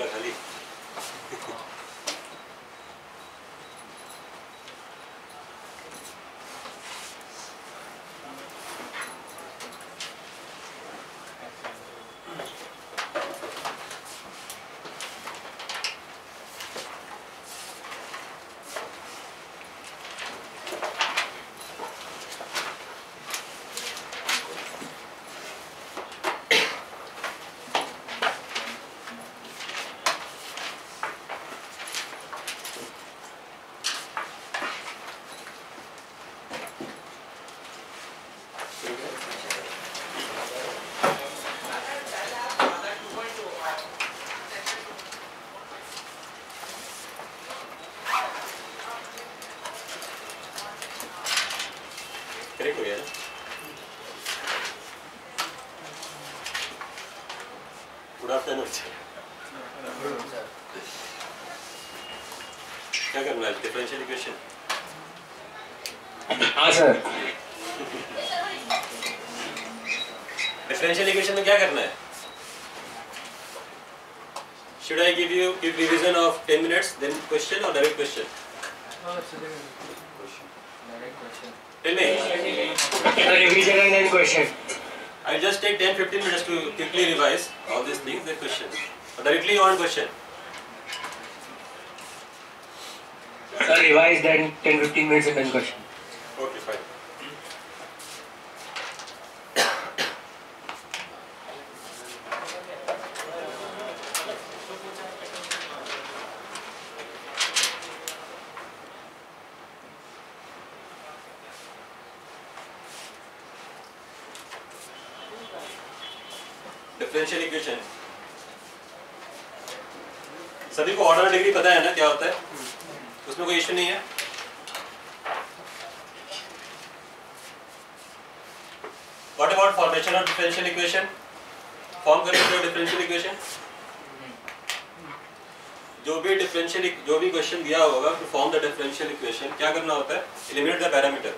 पूरा खाली। करेक्ट हो गया ना? Good afternoon. क्या करना है? Differential equation. हाँ सर। डिफरेंशियल इक्वेशन में क्या करना है? Should I give revision of 10 minutes, then question or direct question? Tell me. Revision and then question. I'll just take 10-15 minutes to quickly revise all these things, then question. Or directly on question. Sir, revise then 10-15 minutes and then question. Okay, fine. Differential equation सभी को order degree पता है ना क्या होता है? उसमें कोई इश्यू नहीं है। What about formation of differential equation? Form करने के डिफरेंशियल इक्वेशन जो भी क्वेश्चन दिया होगा to form the differential equation क्या करना होता है? Eliminate the parameter.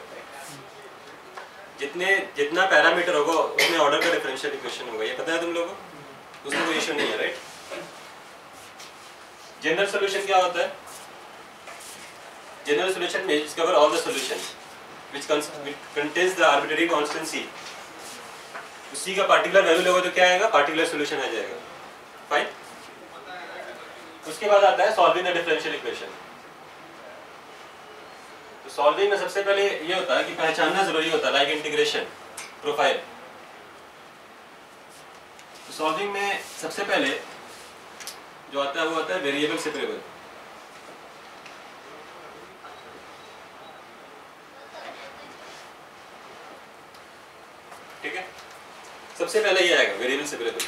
जितना पैरामीटर होगा उतने ऑर्डर का डिफरेंशियल इक्वेशन होगा। ये पता है तुम लोगों को? उसमें कोई इश्यू नहीं है, राइट? जनरल सॉल्यूशन क्या होता है? जनरल सॉल्यूशन में cover all the solutions which contains the arbitrary constancy. उसी का पार्टिकुलर वैल्यू लोगे तो क्या आएगा? पार्टिकुलर सॉल्यूशन आ जाएगा। फाइन। उसके बाद आता है सॉल्विंग द डिफरेंशियल इक्वेशन। तो सॉल्विंग में सबसे पहले ये होता है कि पहचानना जरूरी होता है, लाइक इंटीग्रेशन प्रोफाइल। तो सॉल्विंग में सबसे पहले जो आता है वो आता है वेरिएबल सेपरेबल। ठीक है, सबसे पहले ये आएगा वेरिएबल सेपरेबल।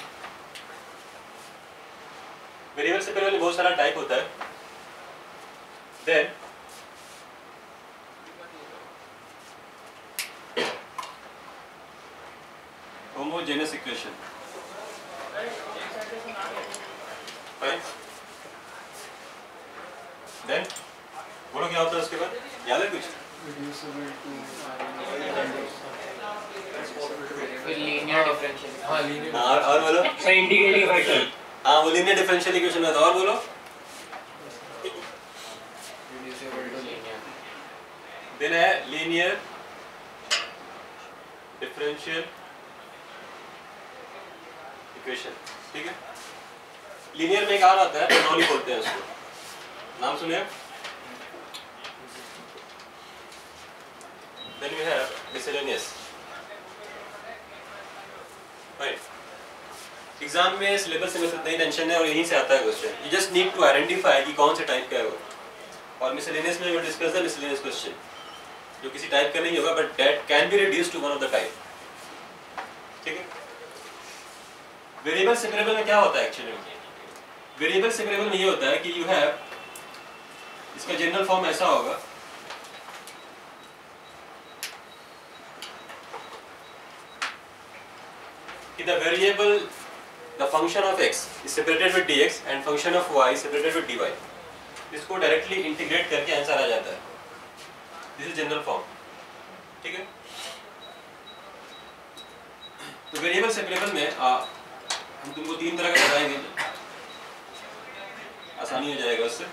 वेरिएबल सेपरेबल में बहुत सारा टाइप होता है। Then homogeneous equation. Fine. Then बोलो क्या होता है उसके बाद? याद है कुछ? Linear differential. हाँ लीनियर। और बोलो। Sir integrating factor. हाँ वो लीनियर डिफरेंशियल इक्वेशन होता है। और बोलो। देन है लीनियर डिफरेंशियल इक्वेशन। ठीक है, लीनियर में एक और आता है bernoulli बोलते हैं उसको, नाम सुने? Then we have miscellaneous। Right। Exam में सिलेबस से मतलब नहीं टेंशन है और यहीं से आता है question. You just need to identify कि कौन से टाइप का है वो। और मिसलेनियस में we will discuss the miscellaneous question जो किसी टाइप का नहीं होगा but that can be reduced to one of the type. ठीक है। वेरिएबल सेपरेबल में क्या होता है एक्चुअली? वेरिएबल सेपरेबल में ये होता है कि यू हैव, इसका जनरल फॉर्म ऐसा होगा कि the variable the function of x is separated with dx and function of y separated with dy। इसको डायरेक्टली इंटीग्रेट करके आंसर आ जाता है। This is general form. ठीक है। तो वेरिएबल सेपरेबल में हम तुमको तीन तरह का बताएंगे। आसानी हो जाएगा उससे।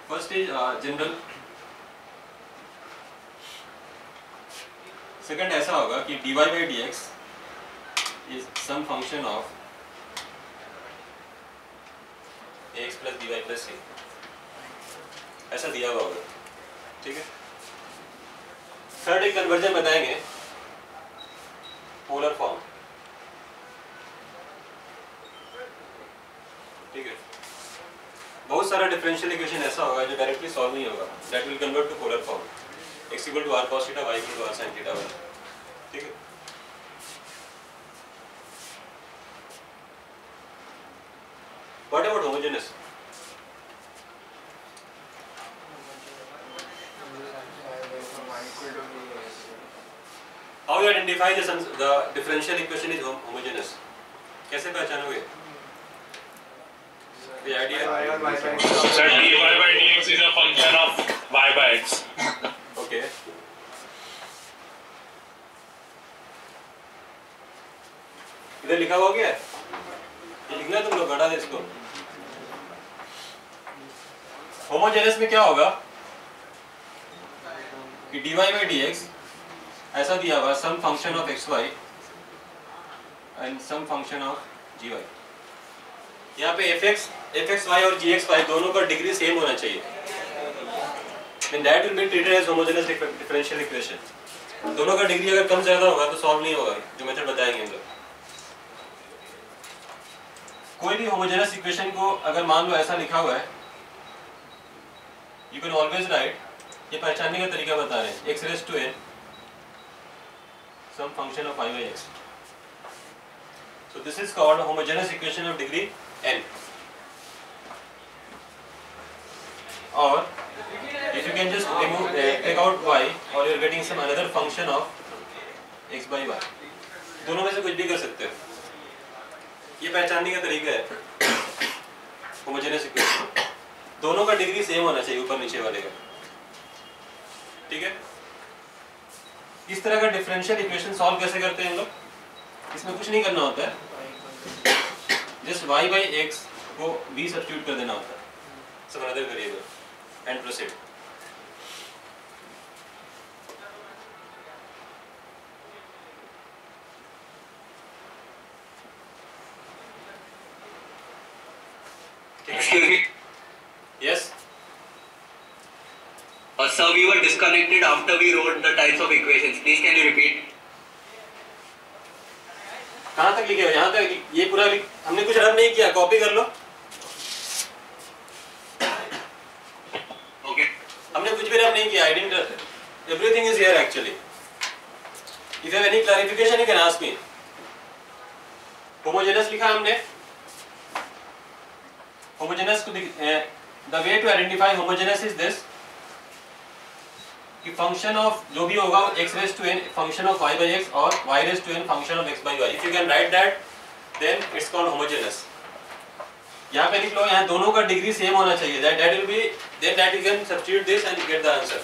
फर्स्ट इज जनरल, सेकंड ऐसा होगा कि dy by dx is some function of ax plus dy plus c, ऐसा दिया हुआ होगा, ठीक है। थर्ड एक कन्वर्जन बताएंगे, पोलर फॉर्म, ठीक है। बहुत सारा डिफरेंशियल इक्वेशन ऐसा होगा जो डायरेक्टली सॉल्व नहीं होगा, that will convert to polar form, x equal to r cos theta, y equal to r sin theta, ठीक है। What about homogeneous? How you identify the differential equation is homogeneous? कैसे पहचानोगे? The idea? Sir, dy by dx is a function of y by x. Okay. इधर लिखा हुआ क्या है? ये लिखना है तुम लोग, हटा दे इसको। होमोजेनस में क्या होगा कि dy by dx ऐसा दिया हुआ sum function of x Y and sum function of G Y. यहाँ पे एफ एक्स वाई और जी एक्स वाई दोनों का डिग्री सेम होना चाहिए, then that will be treated as homogeneous differential equation। दोनों का डिग्री अगर कम ज्यादा होगा तो सॉल्व नहीं होगा, जो मेथड बताएंगे हम लोग। कोई भी होमोजेनस इक्वेशन को अगर मान लो ऐसा लिखा हुआ है, यू कैन ऑलवेज राइट, ये पहचानने का तरीका बता रहे हैं, x raised to n some function of y by x, so this is called a homogeneous equation of degree n। or if you can just remove take out y, or you are getting some another function of x by y, दोनों में से कुछ भी कर सकते हो, ये पहचानने का तरीका है होमोजेनस इक्वेशन। दोनों का डिग्री सेम होना चाहिए ऊपर नीचे वाले का, ठीक है। इस तरह का डिफरेंशियल इक्वेशन सॉल्व कैसे करते हैं हम लोग? इसमें कुछ नहीं करना होता है, जस्ट y by x को v सब्स्टिट्यूट कर देना होता है, सब other variable and proceed. Excuse me. Yes, Sir, we were disconnected after we wrote the types of equations. Please, can you repeat? कहाँ तक लिखे हो? यहाँ तक, ये पूरा हमने कुछ रन नहीं किया, कॉपी कर लो। Okay. हमने कुछ भी रन नहीं किया, I didn't, everything is here actually. If you have any clarification, you can ask me. Homogeneous लिखा हमने, होमोजेनस को the way to identify homogeneous is this, कि फंक्शन ऑफ जो भी होगा x raised to n function of y by x और y raised to n function of x by y। If you can write that, then it's called homogeneous। यहाँ पे लिख लो, यहाँ दोनों का डिग्री सेम होना चाहिए, that will be, then that you can substitute this and get the answer।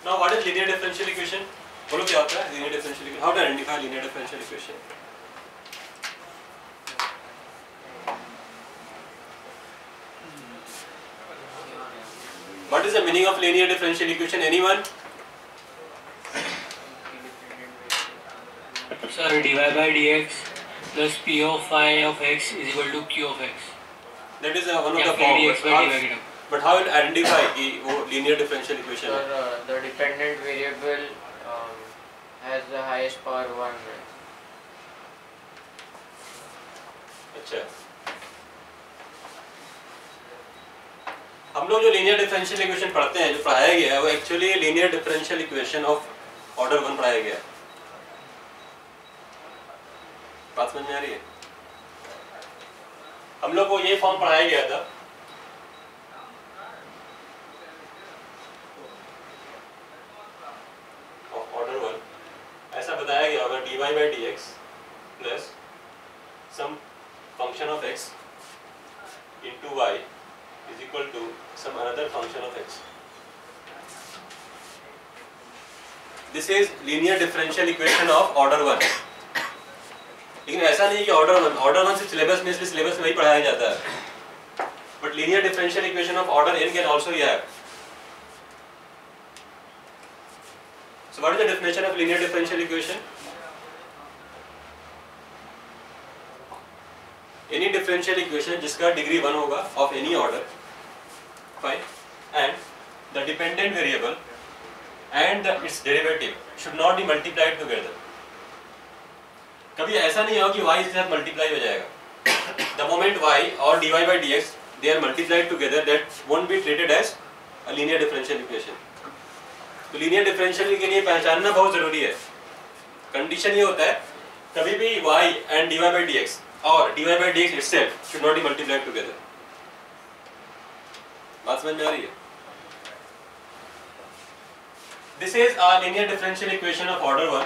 Now what is linear differential equation? बोलो क्या होता है linear differential equation? How to identify linear differential equation? What is the meaning of linear differential equation? Anyone? Sir, dy by dx plus p of phi of x is equal to q of x. That is one of Yeah, the form. dx by dy by But how will identify कि वो linear differential equation है? Sir, the dependent variable has the highest power 1. अच्छा, हम लोग जो linear differential equation पढ़ते हैं, जो पढ़ाया गया है, वो actually linear differential equation of order 1 पढ़ाया गया है। बात समझ में आ रही है? हम लोग को ये फॉर्म पढ़ाया गया था, ऑर्डर 1, ऐसा बताया गया होगा dy dy by dx plus some function of x into y is equal to some another function of x. This is linear differential equation of order 1. लेकिन ऐसा नहीं कि ऑर्डर 1 सिर्फ सिलेबस में, इसलिए सिलेबस में ही पढ़ाया जाता है. But linear differential equation of order n can also have. So what is the definition of linear differential equation? Any differential equation जिसका डिग्री 1 होगा of any order, fine, and the dependent variable and its derivative should not be multiplied together. कभी ऐसा नहीं होगा कि y इसके साथ multiply हो जाएगा. The moment y और dy by dx they are multiplied together, that won't be treated as a linear differential equation. तो लीनियर डिफरेंशियल के लिए पहचानना बहुत जरूरी है. कंडीशन ये होता है कभी भी y and dy by dx और dy by dx itself should not be multiplied together. बात समझ में आ रही है? This is a linear differential equation of order 1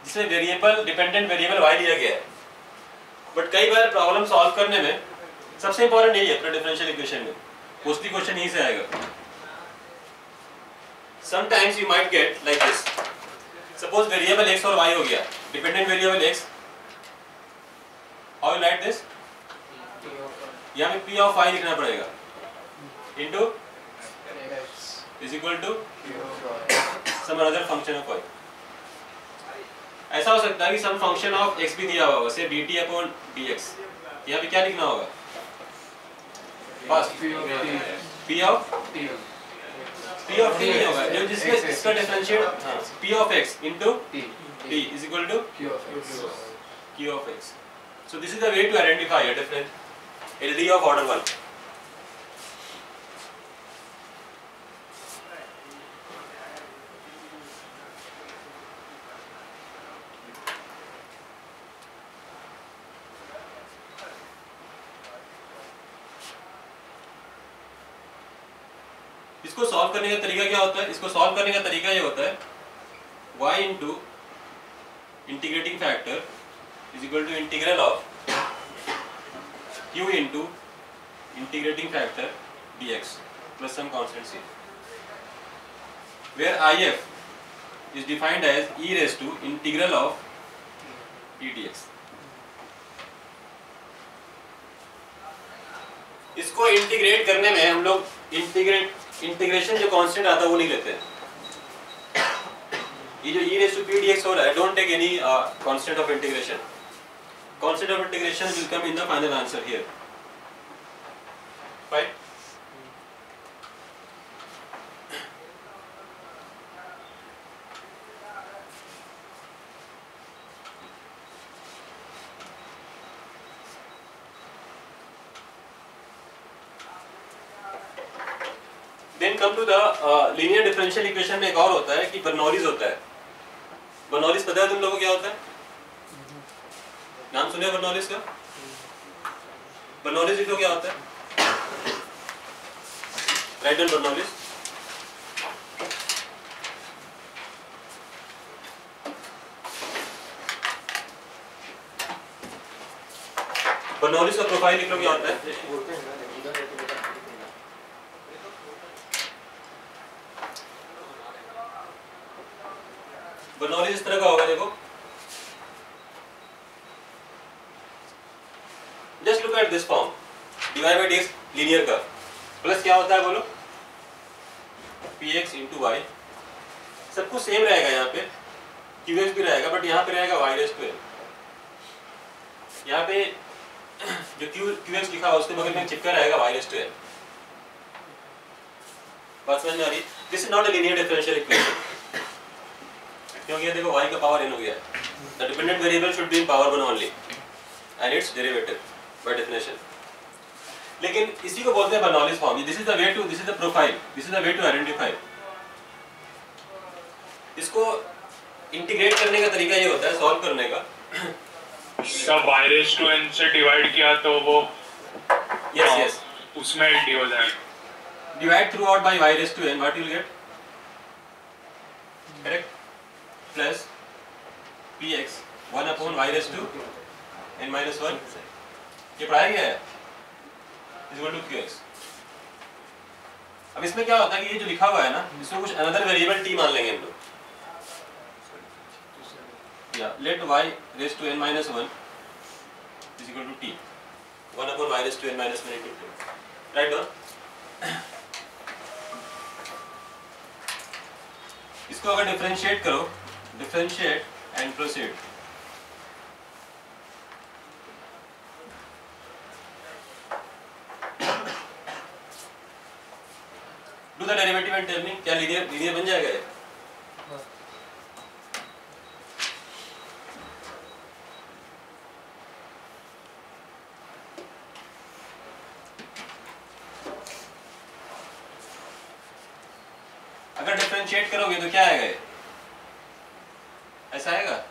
जिसमें वेरिएबल डिपेंडेंट वेरिएबल y लिया गया है. बट कई बार प्रॉब्लम सॉल्व करने में सबसे इंपॉर्टेंट यही है पूरे डिफरेंशियल इक्वेशन में. मोस्टली क्वेश्चन यहीं से आएगा. Sometimes you might get like this. Suppose variable x और y हो गया. Dependent variable x. How you write this? यहाँ में p of y लिखना पड़ेगा. Into is equal to some another function of y. ऐसा हो सकता है कि some function of x भी दिया हुआ होगा, say dt upon dx. यहाँ पे क्या लिखना होगा? First p of t नहीं होगा, जो जिसमें इसका differentiate p of x into t is equal to q of x. So this is the way to identify a different LD of order 1. इसको सॉल्व करने का तरीका क्या होता है? इसको सॉल्व करने का तरीका ये होता है y into integrating factor is equal to integral of q into integrating factor dx plus some constant c, where if is defined as e raised to integral of e dx. इसको integrate करने में हम लोग integration जो constant आता है वो नहीं लेते हैं. ये जो e raised to p dx हो रहा है, don't take any constant of integration. Constant of integration will come in the final answer here. Fine. Then come to the linear differential equation में एक और होता है कि बर्नौलीज होता है. बर्नौलीज पता है तुम लोगों को क्या होता है? नाम सुने बर्नौलीज का? बर्नौलीज लिखो क्या होता है? Write down Bernoulli's. बर्नौलीज का प्रोफाइल लिख लो क्या होता है? बर्नौलीज इस तरह का होगा. देखो just look at this form. dy by dx linear का प्लस क्या होता है बोलो? px into y. सब कुछ सेम रहेगा. यहाँ पे qx भी रहेगा बट यहाँ पे रहेगा y raised to n. यहाँ पे जो qx लिखा हुआ उसके बगल में चिपका रहेगा y raised to n. बात समझ में आ रही? This is not a linear differential equation. क्योंकि ये देखो y का पावर n हो गया. The dependent variable should be in power 1 only and its derivative by definition. लेकिन इसी को बोलते हैं Bernoulli's form. This is the way to, this is the profile, this is the way to identify. इसको integrate करने का तरीका ये होता है सॉल्व करने का. सब y raised to n से डिवाइड किया तो वो यस उसमें ld हो जाएगा. Divide through out by y raised to n, what you will gate? Correct. Plus px 1 upon y raised to n minus 1, ये पढ़ाया गया है, is equal to qx। अब इसमें क्या होता है कि ये जो लिखा हुआ है ना, इसमें कुछ अनदर वेरिएबल t मान लेंगे हम लोग, या let y raised to n minus 1 is equal to t 1 upon y raised to n minus 1 into t, right on। इसको अगर डिफरेंशिएट करो, differentiate and proceed, do the derivative and tell me, क्या linear बन जाएगा ये? अगर differentiate करोगे तो क्या आएगा ये? ऐसा आएगा?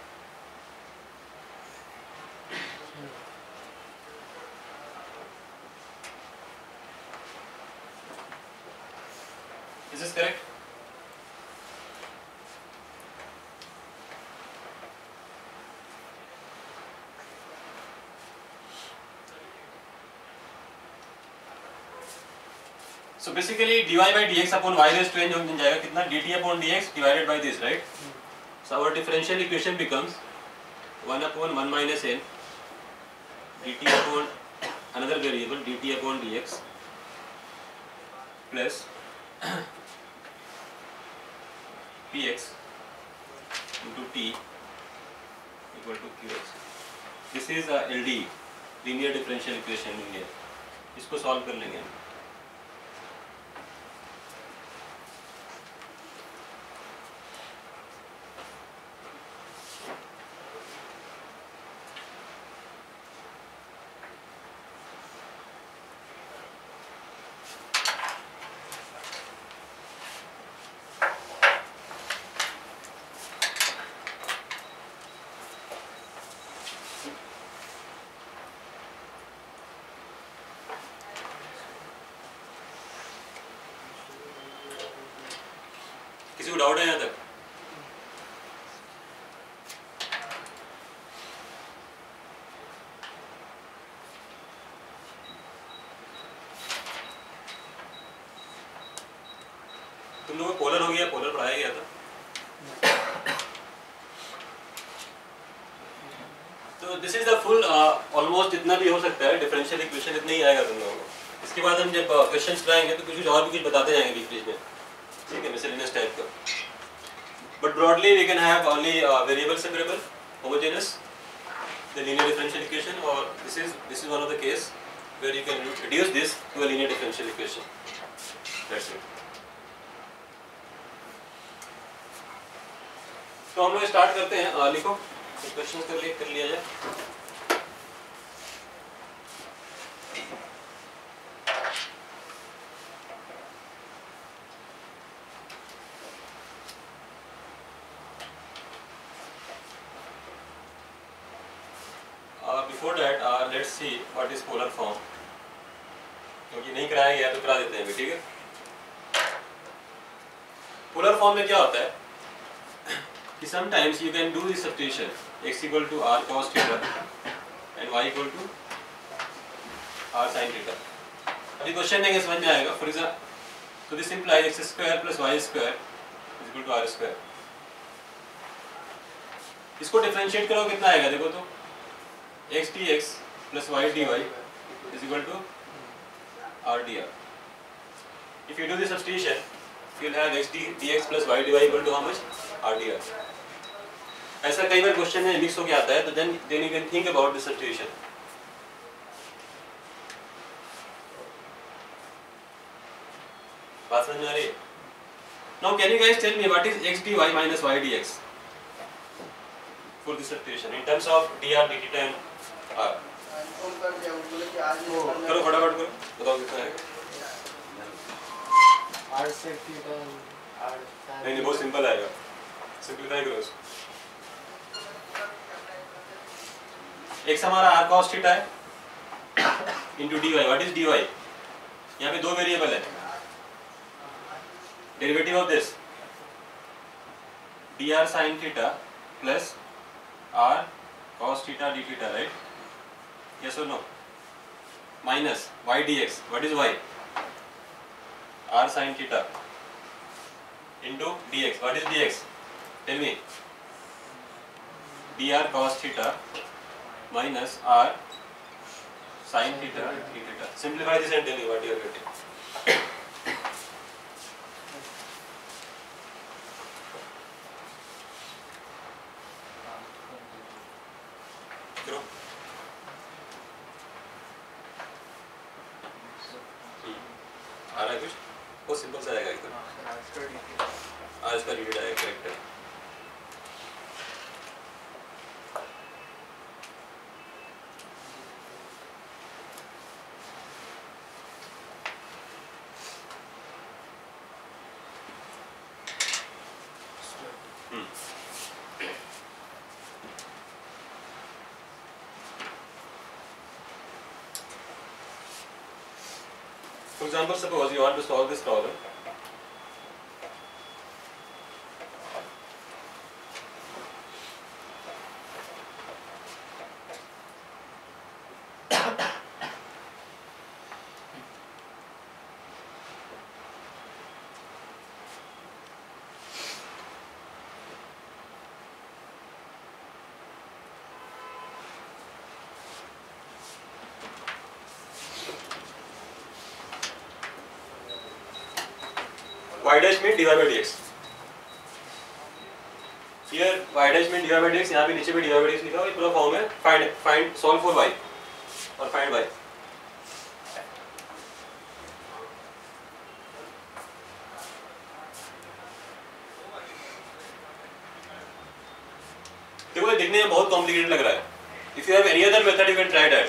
Is this correct? So basically dy by dx upon y raised to n जो बन जाएगा कितना, dt upon dx divided by this, right? So our differential equation becomes 1 upon 1 minus n dt upon another variable dt upon dx plus px into t equal to qx। This is a LDE, linear differential equation in here। इसको solve कर लेंगे। किसी को doubt है यहाँ तक? तुम लोगों को पोलर हो गया, पोलर पढ़ाया गया था। तो this is the full almost जितना भी हो सकता है डिफरेंशियल इक्वेशन इतना ही आएगा तुम लोगों को। इसके बाद हम जब क्वेश्चंस कराएंगे तो कुछ और भी कुछ बताते जाएंगे बीच बीच में, ठीक है, मिसलेनियस टाइप का। But broadly we can have only variable separable, homogeneous, the linear differential equation, or this is one of the case where you can reduce this to a linear differential equation. That's it. तो हम लोग start करते हैं, लिखो कुछ questions कर लिया जाए। Before that, let's see what is polar form, क्योंकि नहीं कराया गया तो करा देते हैं, ठीक है। पोलर फॉर्म में क्या होता है कि sometimes you can do this substitution, x equal to r cos theta and y equal to r sin theta। अभी क्वेश्चन देंगे समझ में आएगा। फॉर एग्जाम्पल, तो this implies x square plus y square is equal to r square। इसको differentiate करो कितना आएगा, देखो तो x dx plus y dy is equal to r dr। If you do the substitution, you will have x dx plus y dy equal to how much? r dr। ऐसा कई बार question में mix होके आता है, तो then you can think about the substitution। बात समझ में आ रही है? Now can you guys tell me what is x dy minus y dx for the substitution in terms of dr dt and r? करो फटाफट करो, बताओ कितना आएगा। r sec theta r sin नहीं बहुत सिंपल आएगा, सिंपलीफाई करो इसको। x हमारा r cos थीटा है into dy। What is dy? यहाँ पे दो वेरिएबल है, derivative of this dr sin theta plus r cos theta d theta, right? Yes or no? Minus y dx. What is y? R sin theta into dx. What is dx? Tell me. dr cos theta minus r sin theta d theta. Simplify this and tell me what you are getting. आ रहा है कुछ? बहुत simple सा आएगा एकदम। आज का readed आएगा, करेक्ट है। For example, suppose you want to solve this problem. Y dash mean dy by dx. Here y dash mean dy by dx, यहाँ पे नीचे भी dy by dx लिखा हुआ है, पूरा फॉर्म है find solve for y और find y. देखो ये दिखने में बहुत कॉम्प्लिकेटेड लग रहा है. If you have any other method, you can try that.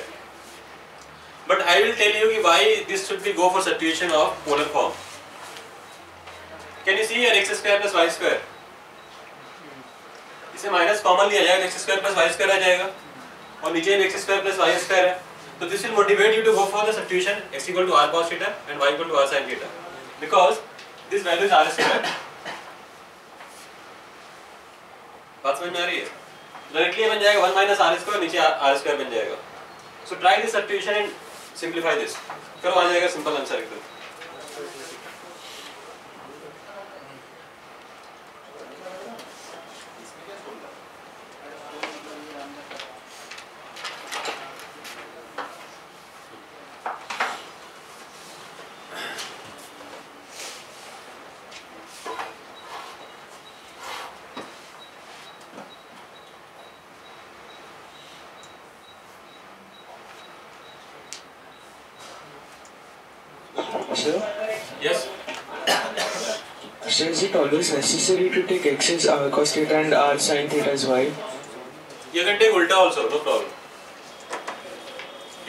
But I will tell you why this should be go for substitution of polar form. Can you see here x square plus y square? इसे minus common लिया जाएगा, x square plus y square आ जाएगा और नीचे में x square plus y square है. तो this will motivate you to go for the substitution x equal to r cos theta and y equal to r sin theta because this value is r square. बात समझ में आ रही है? Directly बन जाएगा 1 minus r square, नीचे r square बन जाएगा. So try this substitution and simplify this. करो, आ जाएगा सिंपल आंसर एकदम. Sir? Yes. Sir, is it always necessary to take x as r cos theta and r sin theta as y? You can take ulta also, no problem.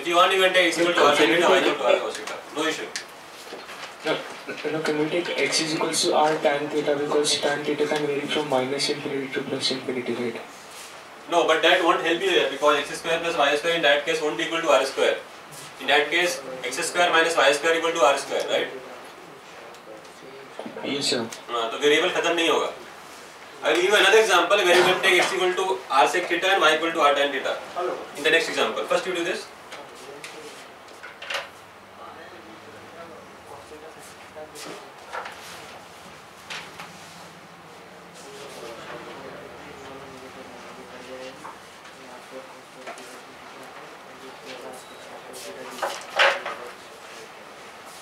If you want, you can take x equal to r sin theta, y equal to r cos theta. No issue. No, can we take x is equals to r tan theta because tan theta can vary from minus infinity to plus infinity, right? No, but that won't help you here because x square plus y square in that case won't be equal to r square. In that case, x square minus y square equal to r square, right? Yes, sir. तो variable खत्म नहीं होगा. I will give you another example where you can take x equal to r sec theta and y equal to r tan theta. In the next example, first you do this.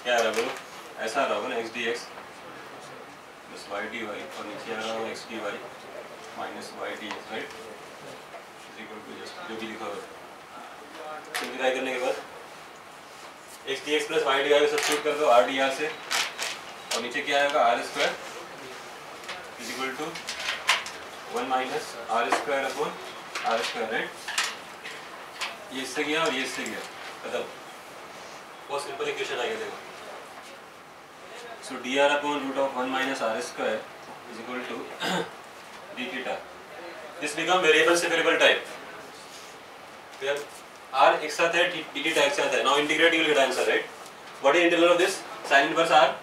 क्या आ रहा है बोलो? ऐसा आ रहा होगा ना x dx plus y dy और नीचे आ रहा होगा x dy minus y dx, right? is equal to just जो भी लिखा हुआ है. सिंप्लीफाई करने के बाद x dx plus y dy को सब्स्टिट्यूट कर दो r dr से और नीचे क्या आएगा r square is equal to 1 minus r square upon r square, right? ये इससे गया और ये इससे गया, खत्म. बहुत सिंपल इक्वेशन आ गया देखो. So dr upon root of 1 minus r square is equal to d theta. This become variable से variable type. Where r एक साथ है, d theta एक साथ है. Now integrate, you will get answer, right? What is integral of this? Sin inverse r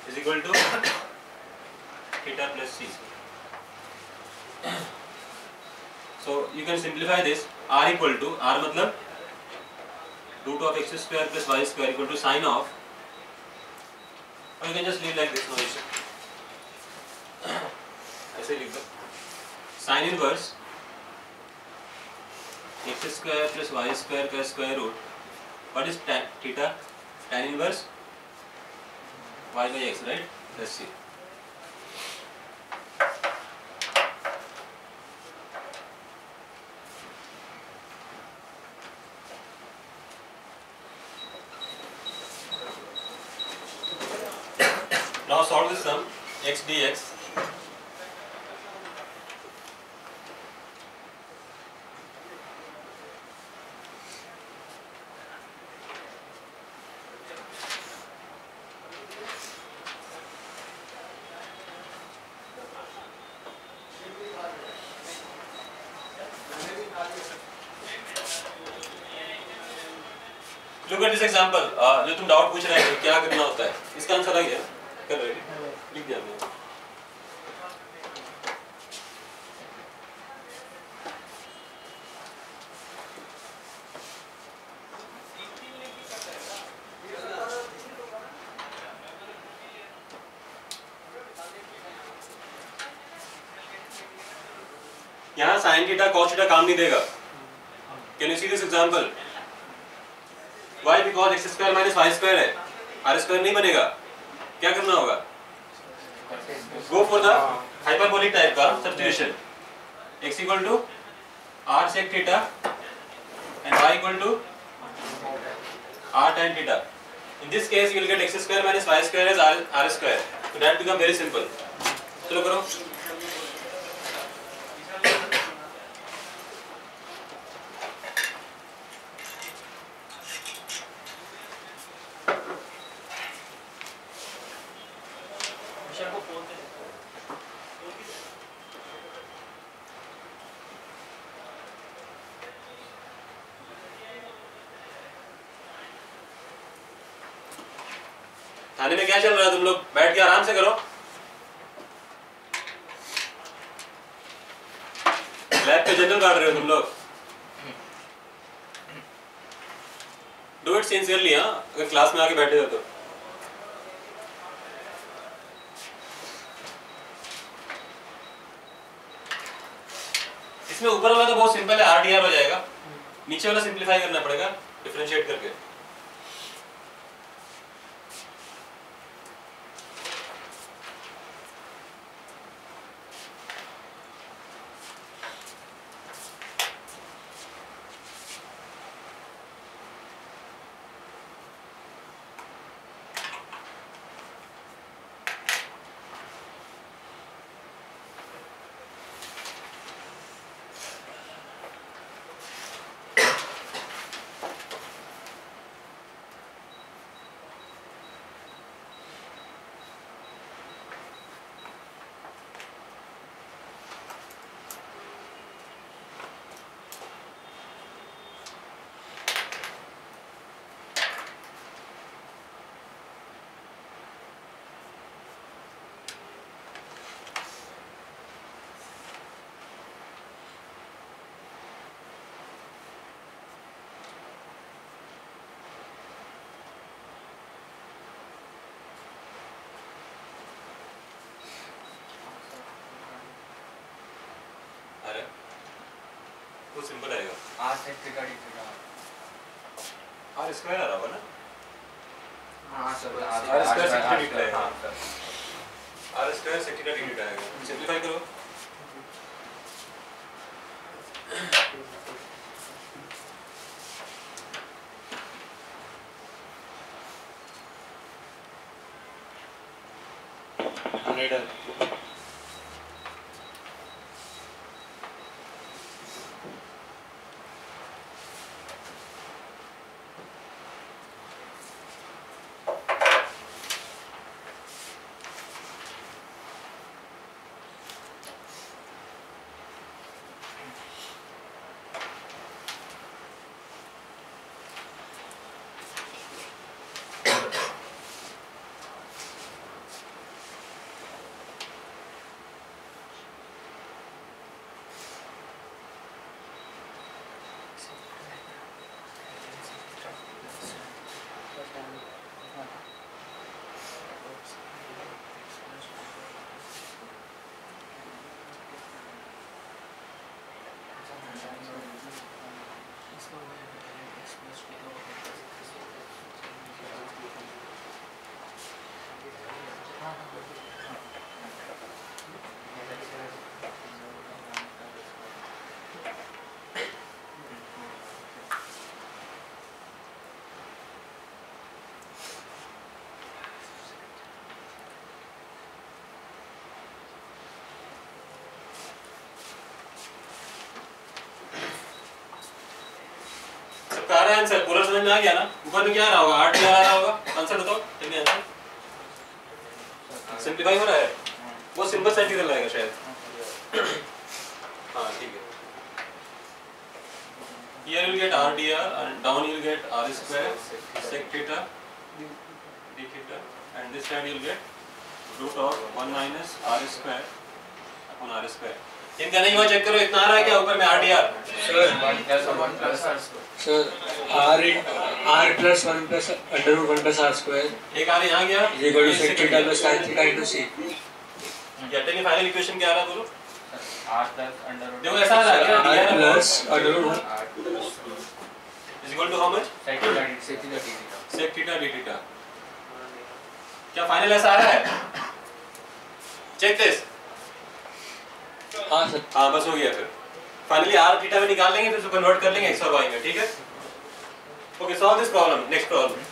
is equal to theta plus c. So you can simplify this. R equal to R मतलब root of x square plus y square equal to sine of, or you can just leave like this, no issue. ऐसे लिख दो, sin inverse x square plus y square का square root. What is tan theta? Tan inverse y by x, right? Let's see. Now solve this sum x dx. Look at this example. जो तुम doubt पूछ रहे हो क्या करना होता है, इसका आंसर आ गया, कर रहे हो, लिख दिया हमने. यहाँ sin थीटा cos थीटा काम नहीं देगा. Can you see this example? Why? Because x square minus y square है, r square नहीं बनेगा. क्या करना होगा? Go for the hyperbolic type का substitution. X equal to r sec theta and y equal to r tan theta. In this case, you will get x square minus y square as r square. So that become very simple. चलो करो. थाने में क्या चल रहा है? तुम लोग बैठ के आराम से करो. लैब पे जनरल काट रहे हो तुम लोग. Do it sincerely. हाँ, अगर क्लास में आके बैठे हो तो. इसमें ऊपर वाला तो बहुत सिंपल है, RDR हो जाएगा. नीचे वाला सिंप्लीफाई करना पड़ेगा डिफरेंशिएट करके. वो सिंपल आएगा. r sec theta d theta. r square आ रहा होगा ना? हाँ सर, r square sec theta d theta आएगा. r square sec theta d theta आएगा. सिंपलीफाई करो. सबका आ रहा है आंसर? पूरा समझ में आ गया ना? ऊपर में क्या आ रहा होगा? आर टी आर आ रहा होगा। आंसर बताओ, जल्दी आंसर। सिंप्लीफाई हो रहा है, वो सिंपल सा इंटीग्रल आएगा शायद। हाँ ठीक है। Here you will get r dr and down you will get r square sec theta d theta, and this side you will get root of 1 minus r square upon r square. इनका नहीं हुआ check करो, इतना आ रहा है क्या ऊपर में r dr? Sir r plus 1 plus under root 1 plus r square एक r यहाँ गया is equal to sec theta plus tan theta into c. Getting के फाइनल इक्वेशन क्या आ रहा है बोलो? r plus under root देखो ऐसा आ रहा है क्या? r dr plus under root 1 is equal to how much? sec theta d theta. sec theta d theta. क्या फाइनल ऐसा आ रहा है? Check this. हाँ सर। हाँ बस हो गया। फिर फाइनली r थीटा में निकाल लेंगे, फिर उसको कन्वर्ट कर लेंगे x और y में, ठीक है? Okay, solve this problem. Next problem.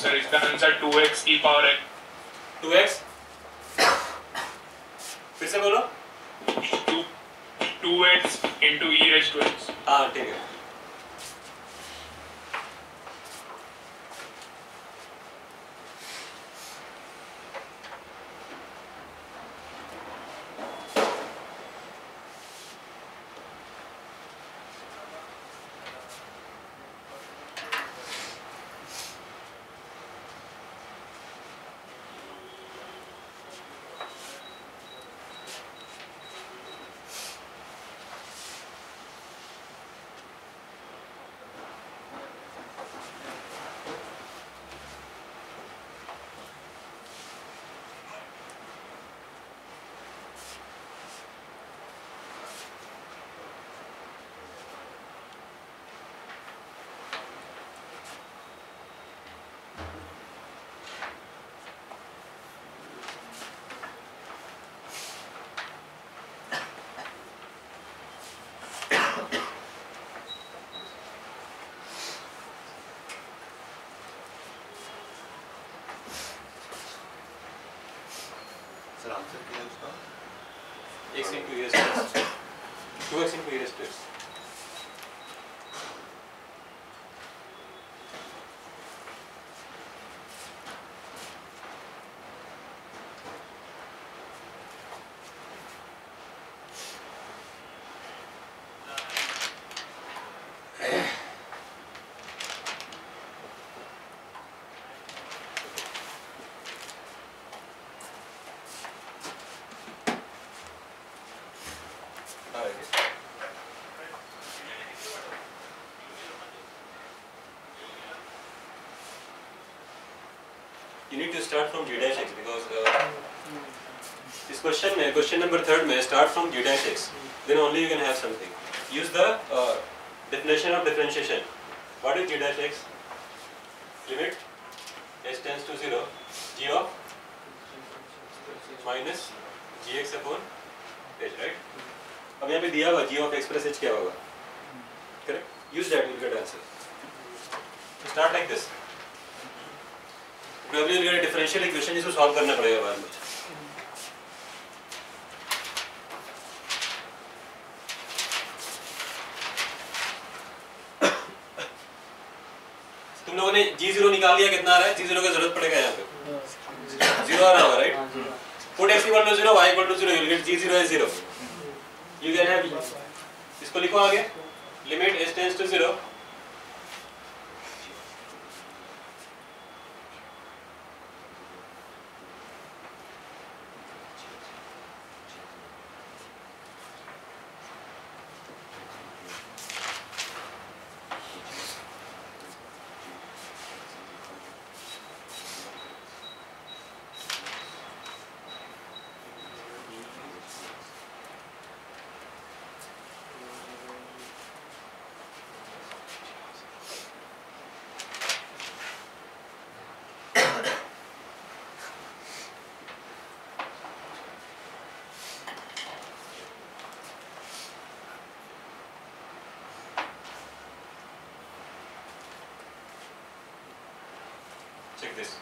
Sir, इसका answer 2x e power x. 2x फिर से बोलो। 2x into e raised to x. हाँ ठीक है। आंसर क्या है उसका? x into e raised to x, 2x into e raised to x. You need to start from g dash x because this question number 3 में start from g dash x, then only you can have something. Use the definition of differentiation. What is g dash x? Limit s tends to 0, g of minus gx upon h, right? अब यहाँ पे दिया हुआ g of x plus h क्या होगा? Correct? Use that, you will get answer. So start like this. Probably you will get a differential equation जिसको solve करना पड़ेगा बाद में. तुम लोगों ने g0 निकाल लिया, कितना आ रहा है? g0 का जरूरत पड़ेगा यहाँ पे. 0 आ रहा होगा, right? Put x equal to 0, y equal to 0, you will get g0 as 0. You can have, इसको लिखो आगे. Limit s tends to 0. Check this.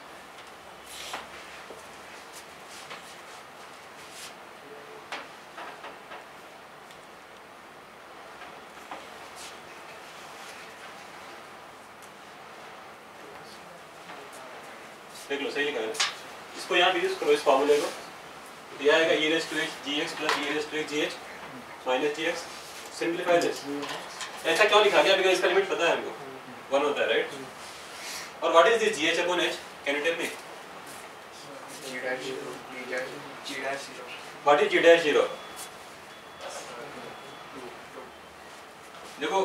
देख लो सही लिखा है. इसको यहाँ पे यूज करो, इस फॉर्मूले को. दिया आएगा e raised to h gx plus e raised to x gh minus gx. Simplify this. ऐसा क्यों लिखा गया? बिकॉज़ इसका लिमिट पता है हमको. 1 होता है, राइट? और what is this gh upon h? Can you tell me? What is g dash 0? देखो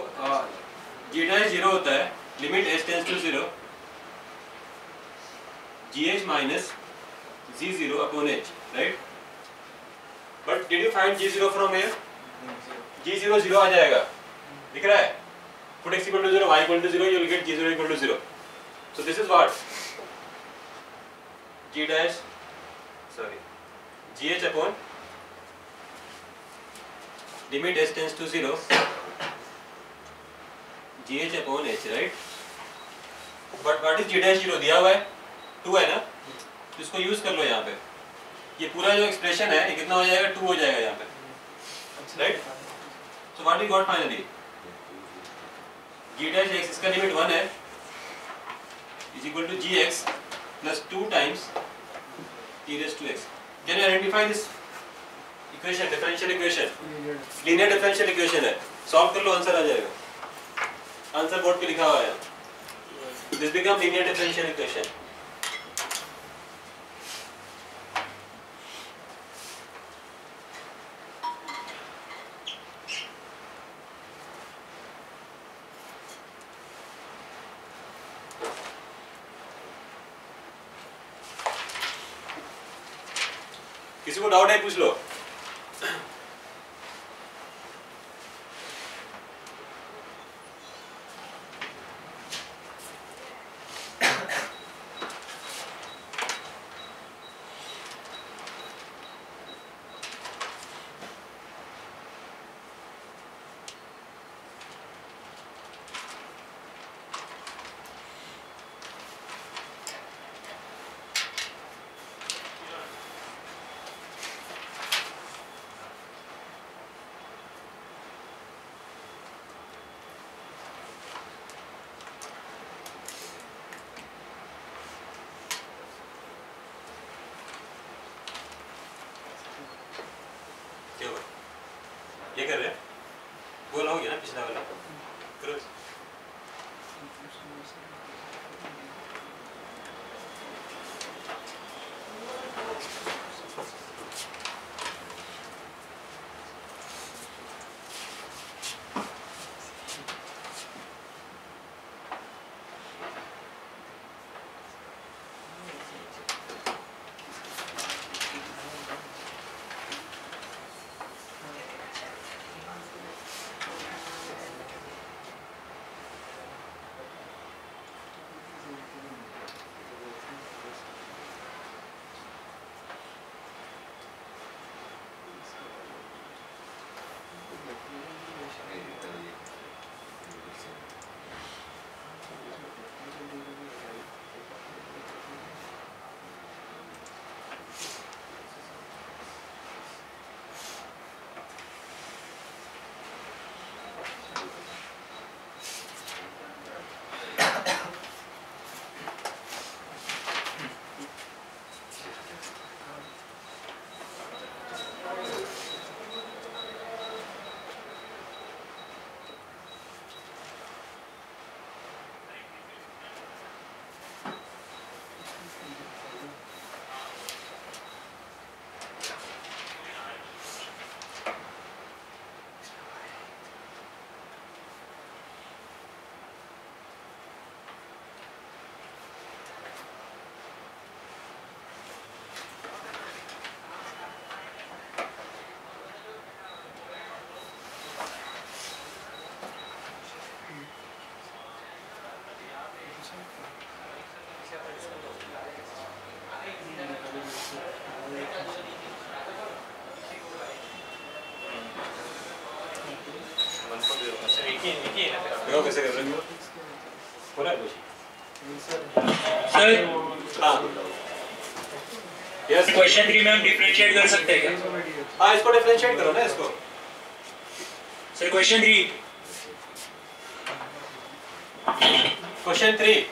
g dash 0 होता है limit s tends to 0 gh minus g0 upon h, right? But did you find g0 from here? g0 0 आ जाएगा, दिख रहा है? Put x equal to 0, y equal to 0, you will get g0 equal to 0. So this is what? G dash, sorry, gh upon limit s tends to 0 gh upon h, right? But what is g dash 0? दिया हुआ है 2 है ना, तो इसको use कर लो यहाँ पे. ये पूरा जो एक्सप्रेशन है ये कितना हो जाएगा? 2 हो जाएगा यहाँ पे, right? So what we got finally? g dash x, इसका लिमिट 1 है, is equal to gx plus 2 times e raised to x. Can you identify this equation? Differential equation, linear differential equation है. Solve कर लो, answer आ जाएगा. Answer board पे लिखा हुआ है. This become linear differential equation. किसी को डाउट है पूछ लो. देखो कैसे कर रहे हो हो रहा है कुछ सर हाँ यस क्वेश्चन 3 में हम डिफरेंशिएट कर सकते हैं क्या? हाँ इसको डिफरेंशिएट करो ना इसको सर क्वेश्चन 3 क्वेश्चन 3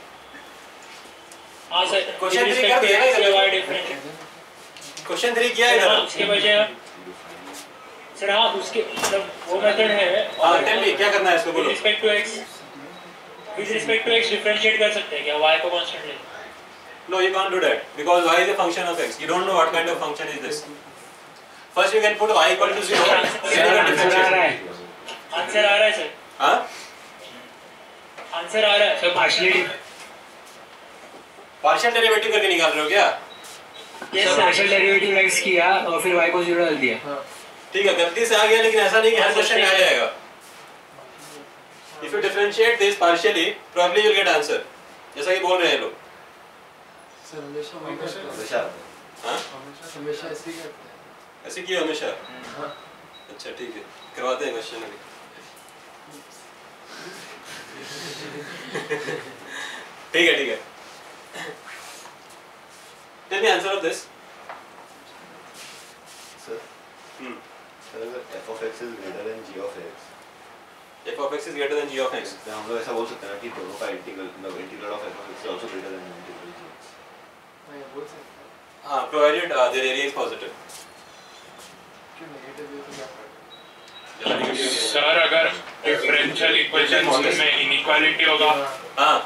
हाँ सर Question 3 कर दिया ना इधर? क्वेश्चन 3 किया है इधर उसके बजाय सर हाँ उसके मतलब वो मेथड है हाँ टेल मी क्या करना है इसको विद बोलो रिस्पेक्ट टू x डिफरेंशिएट कर सकते हैं क्या y को कांस्टेंट ले No, you can't do that because y is a function of x. You don't know what kind of function is this. First, you can put y equal to 0. Then you can differentiate. Answer आ रहा है sir हाँ? Answer आ रहा है sir partially Partial derivative करके निकाल रहे हो क्या? Yes sir partial derivative x किया और फिर y को 0 डाल दिया. ठीक है गलती से आ गया लेकिन ऐसा नहीं कि हर क्वेश्चन में आ जाएगा. If you differentiate this partially, probably you'll get answer. जैसा कि बोल रहे हैं लोग. सर हमेशा वही करते हैं हाँ? हमेशा ऐसे ही करते हैं ऐसे क्यों हमेशा? हाँ अच्छा ठीक है करवाते हैं क्वेश्चन अभी. ठीक है. Tell me answer of this. Sir, अगर f of x is greater than g of x, F of x is greater than g of x. तो हम लोग ऐसा बोल सकते हैं ना कि दोनों का इंटीग्रल मतलब integral of f of x is also greater than integral g x. मैं ये बोल सकता हूँ हाँ provided their area is positive. क्यों नेगेटिव है तो क्या फर्क सर अगर डिफरेंशियल इक्वेशंस में इनइक्वालिटी होगा हाँ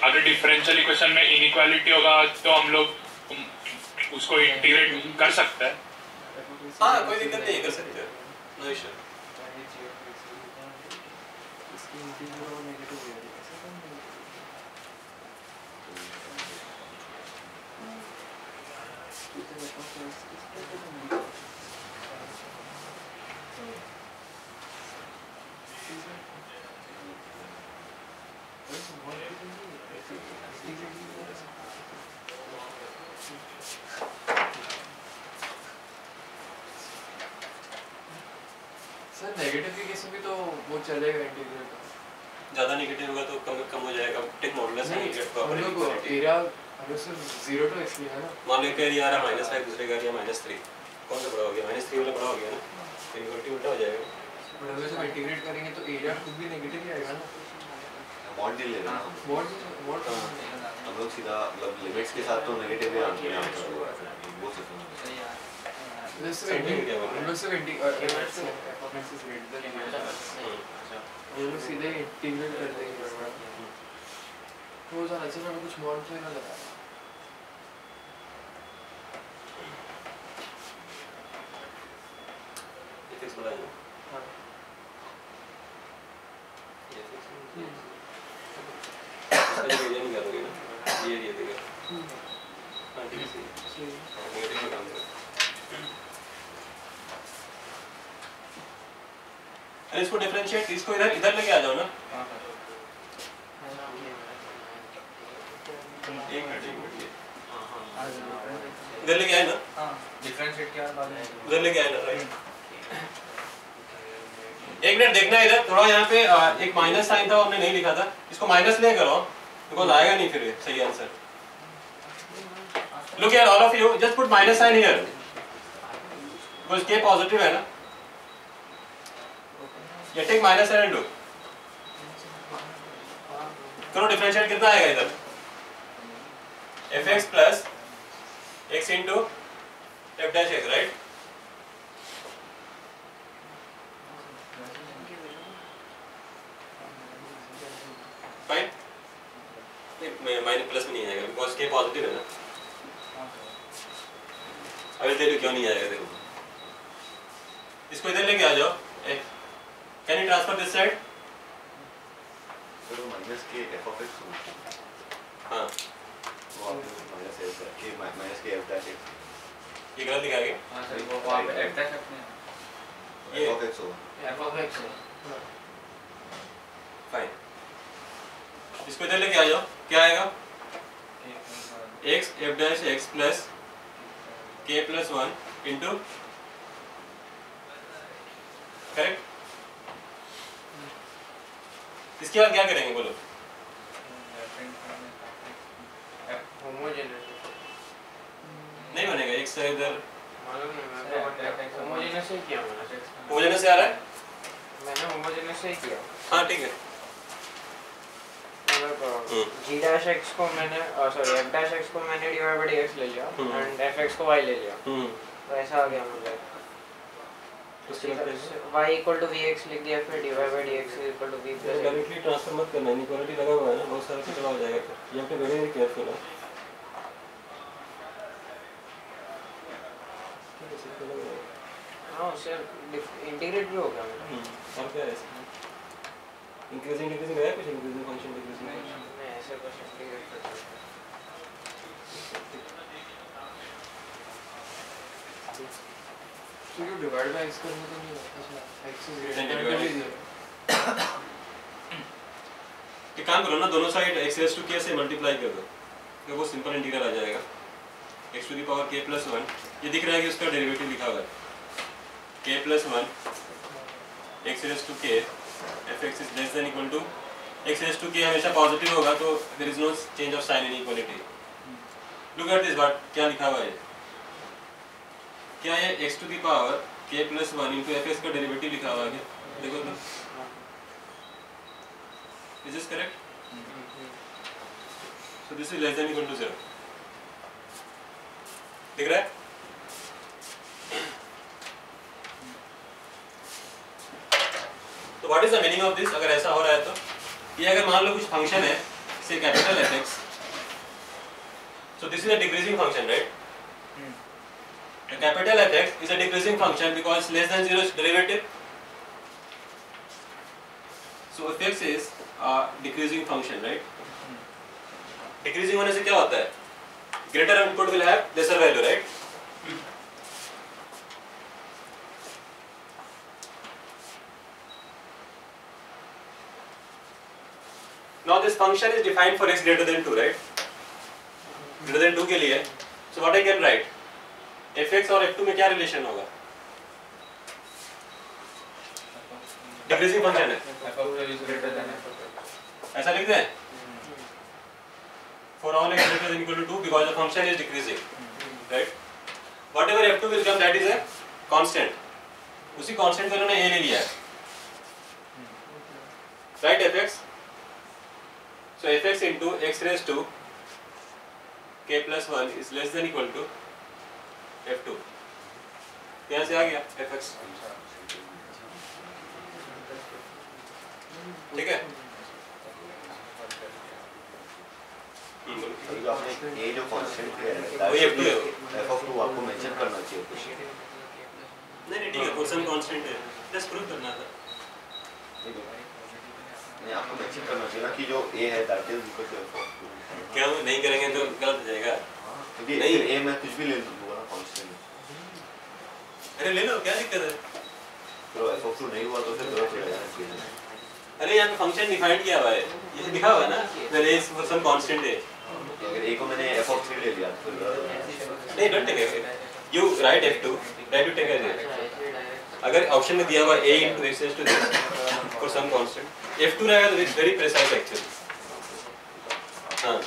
अगर डिफरेंशियल इक्वेशन में इनइक्वालिटी होगा तो हम लोग उसको इंटीग्रेट कर सकते हैं हाँ कोई दिक्कत नहीं कर सकते हो. No issue. इसकी इंटीग्रल और नेगेटिव है ऐसा कौन नहीं सर नेगेटिव के केस में भी तो वो चलेगा इंटीग्रल का ज़्यादा नेगेटिव होगा तो कम हो जाएगा. टेक मॉडुलस नहीं गेट हम प्रॉपर लोग इक्वालिटी. एरिया हमें सिर्फ 0 to x लिया है ना मान लो एक एरिया आ रहा -5 दूसरे का एरिया -3. कौन सा बड़ा हो गया? -3 वाला बड़ा हो गया ना. इक्वालिटी उल्टा हो जाएगा. बट अगर जब इंटीग्रेट करेंगे तो एरिया खुद भी नेगेटिव ही आएगा ना मॉड ले लेना हम व्हाट हम लोग सीधा मतलब लिमिट्स के साथ तो नेगेटिव ही आते हैं बोल सकते हैं. हम लोग सिर्फ integrate f of x is greater than ये लोग सीधे इंटीग्रेट कर देंगे तो ज़्यादा अच्छे में कुछ मॉड ना लगा फिक्स बनाएंगे हाँ इसका एरिया नहीं करोगे ना ये एरिया देगा हाँ ठीक है सही नेगेटिव में काम करें अरे इसको डिफरेंशिएट इसको इधर इधर लेके आ जाओ ना एक मिनट इधर लेके आए ना डिफरेंशिएट किया बाद में उधर लेके आए ना राइट एक मिनट देखना इधर थोड़ा यहाँ पे एक माइनस साइन था हमने नहीं लिखा था इसको माइनस ले करो बिकॉज आएगा नहीं फिर सही आंसर लुक यार all of you just put minus sign here because k positive है ना ये take minus sign and look करो डिफरेंशिएट कितना आएगा इधर fx plus x into f dash x right fine minus plus में नहीं आएगा बिकॉज के पॉजिटिव है ना अभी तेरे क्यों नहीं आएगा देखो इसको इधर लेके आ जाओ can you transfer this side तो माइनस के f of x हाँ वो आपने माइनस के माइनस के f dash x ये गलत लिखा गया हाँ सर वो आप f dash अपने ये f of x होगा f of x फाइन इसको इधर लेके आ जाओ क्या आएगा x f dash x plus k plus 1 into correct इसके बाद क्या करेंगे बोलो होमोजेनस नहीं बनेगा एक से इधर मालूम नहीं मैं होमोजेनस से किया होमोजेनस से आ रहा है मैंने होमोजेनस से किया हाँ ठीक है मतलब g dash x को मैंने सॉरी f dash x को मैंने डिवाइड बाय dx ले लिया एंड fx को y ले लिया तो ऐसा आ गया मुझे उसके बाद y equal to vx लिख दिया फिर divide by dx equal to v plus x directly transfer मत करना इनइक्वालिटी लगा हुआ है ना बहुत सारा कचरा हो जाएगा फिर you have to very careful है हां सर इंटीग्रेट भी हो गया मेरा और क्या है इसमें इंक्रीजिंग डिक्रीजिंग है कुछ इंक्रीजिंग फंक्शन डिक्रीजिंग फंक्शन मैं ऐसे कुछ इंटीग्रेट कर सकता तो डिवाइड बाय x करने तो नहीं होता x इज ग्रेटर देन एक काम करो ना दोनों side x raised to k से मल्टीप्लाई कर दो तो वो सिंपल इंटीग्रल आ जाएगा x to the power k plus 1 ये दिख रहा है कि उसका डेरिवेटिव लिखा हुआ है k plus 1 x raised to k fx is less than equal to x raised to k हमेशा पॉजिटिव होगा तो there is no change of sign inequality look at this what क्या लिखा हुआ है क्या ये x to the power k plus 1 into fx का डेरिवेटिव लिखा हुआ है क्या देखो तो is this correct so this is less than equal to 0 दिख रहा है तो what is the meaning of this अगर ऐसा हो रहा है तो ये अगर मान लो कुछ फंक्शन है से capital fx so this is a decreasing function right a capital fx is a decreasing function because less than 0 is derivative so fx is a decreasing function right decreasing होने से क्या होता है greater input will have lesser value right now this function is defined for x greater than 2 right greater than 2 के लिए so what I can write fx और f2 में क्या रिलेशन होगा डिक्रीजिंग फंक्शन है f of x is greater than f of x ऐसा लिखते हैं for all x greater than equal to 2 because the function is decreasing right whatever f2 will come that is a constant उसी constant को इन्होंने a ले लिया है right fx so fx into x raised to k plus 1 is less than equal to f2 यहाँ से आ गया fx ठीक है? अभी आपने ये जो कांस्टेंट है वो F2 है वो। f(2) आपको मेंशन करना चाहिए कुछ नहीं ठीक है, फॉर सम कांस्टेंट है, जस्ट प्रूव करना था। नहीं, आपको मेंशन करना चाहिए ना कि जो a है that is equal to f(2). क्या वो नहीं करेंगे तो गलत हो जाएगा? क्योंकि नहीं। a मैं कुछ भी ले लूंगा ना कांस्टेंट, अरे ले लो, क्या दिक्कत है? तो f(2) नहीं हुआ तो फिर गलत हो जाएगा ना चीज़। अरे यहाँ पे फंक्शन डिफाइन किया हुआ है, ये लिखा हुआ है ना, where is for some constant है। अगर a को मैंने f(3) ले लिया तो फिर गलत हो जाएगा। नहीं, don't take it, you write F2, right to take it. अगर ऑप्शन में दिया हुआ a into x raised to this for some constant, F2 रहेगा तो इट्स वेरी प्रिसाइज एक्चुअली। हाँ,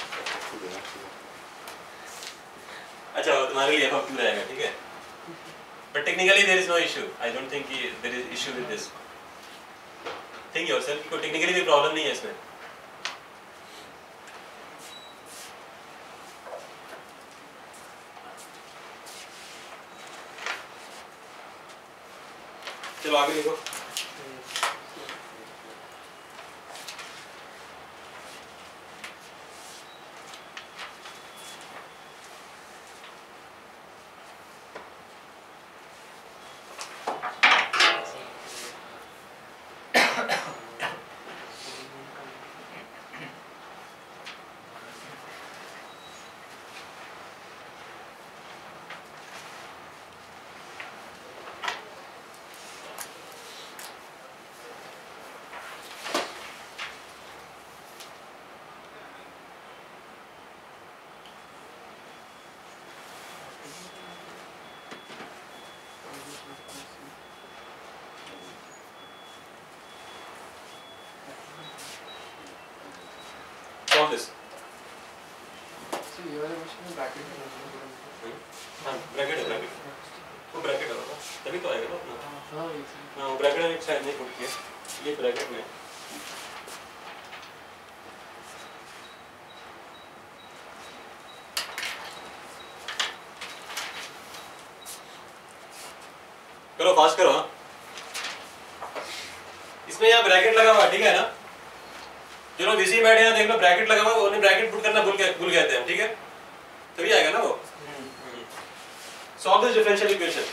अच्छा तुम्हारे लिए F2 रहेगा, ठीक है? But technically there is no issue. I don't think there is issue with this. Think yourself, कोई technically कोई problem नहीं है इसमें। चलो आगे देखो। Solve this. ये वाले क्वेश्चन में ब्रैकेट हाँ, ब्रैकेट है, ब्रैकेट। वो ब्रैकेट होगा, तभी तो आएगा ना अपना। हाँ हाँ, वो ब्रैकेट में शायद नहीं पुट किया, ये ब्रैकेट में। करो फास्ट करो। हाँ, इसमें यहाँ ब्रैकेट लगा हुआ, ठीक है ना? जो लोग इसी बैठे हैं देख लो, ब्रैकेट लगा हुआ, उन्हें ब्रैकेट पुट करना भूल गए थे हम, ठीक है? तभी आएगा ना वो। Solve this differential equation.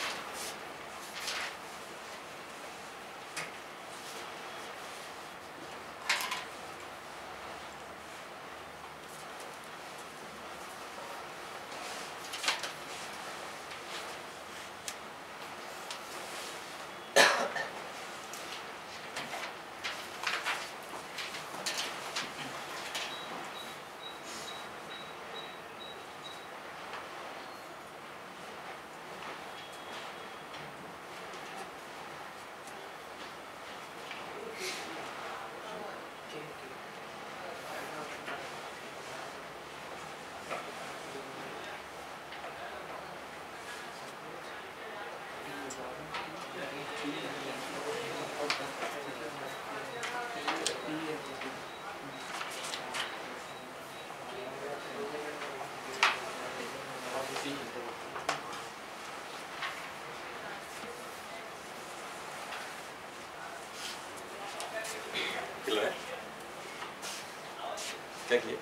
क्या किए?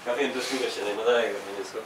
काफी इंटरेस्टिंग क्वेश्चन है, मजा आएगा मुझे इसको।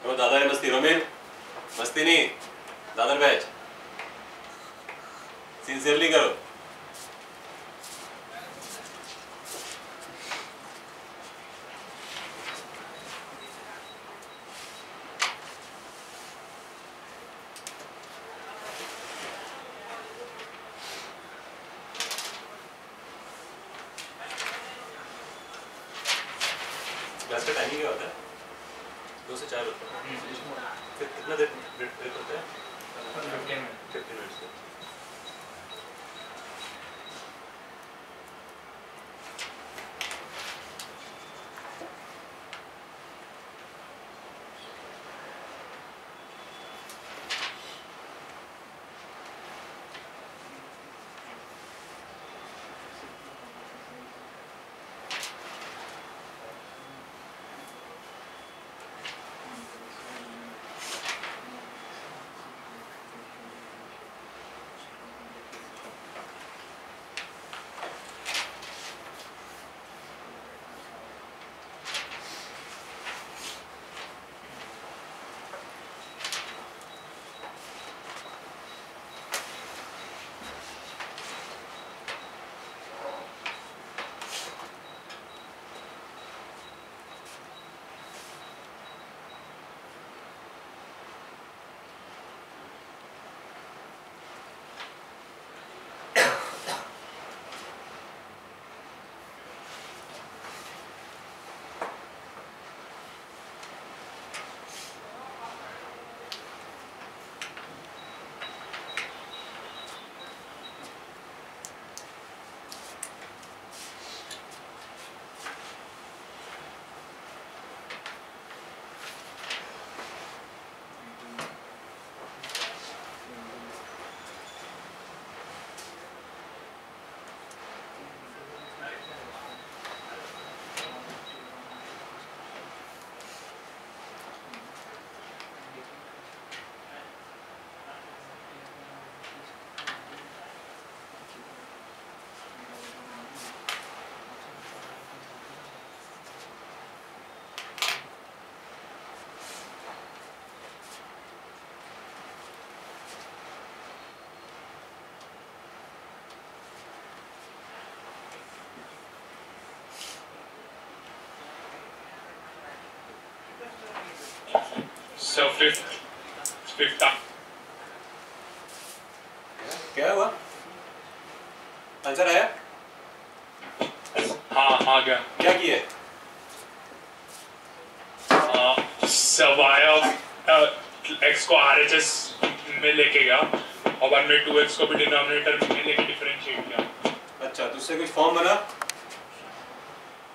वो दादा ने मस्ती, रोमेन मस्ती नहीं, दादर बैच सिंसियरली करो। क्लास का टाइमिंग क्या होता है? 2 से 4 होता है। फिर कितना देर ब्रेक होता है? 15 मिनट्स। So fifth क्या हुआ? आंसर आया? हाँ आ गया। क्या किए? सब आया x को RHS में लेके गया और बाद में 2x को भी डिनोमिनेटर में लेके डिफरेंशिएट किया। अच्छा, तो उससे कुछ फॉर्म बना?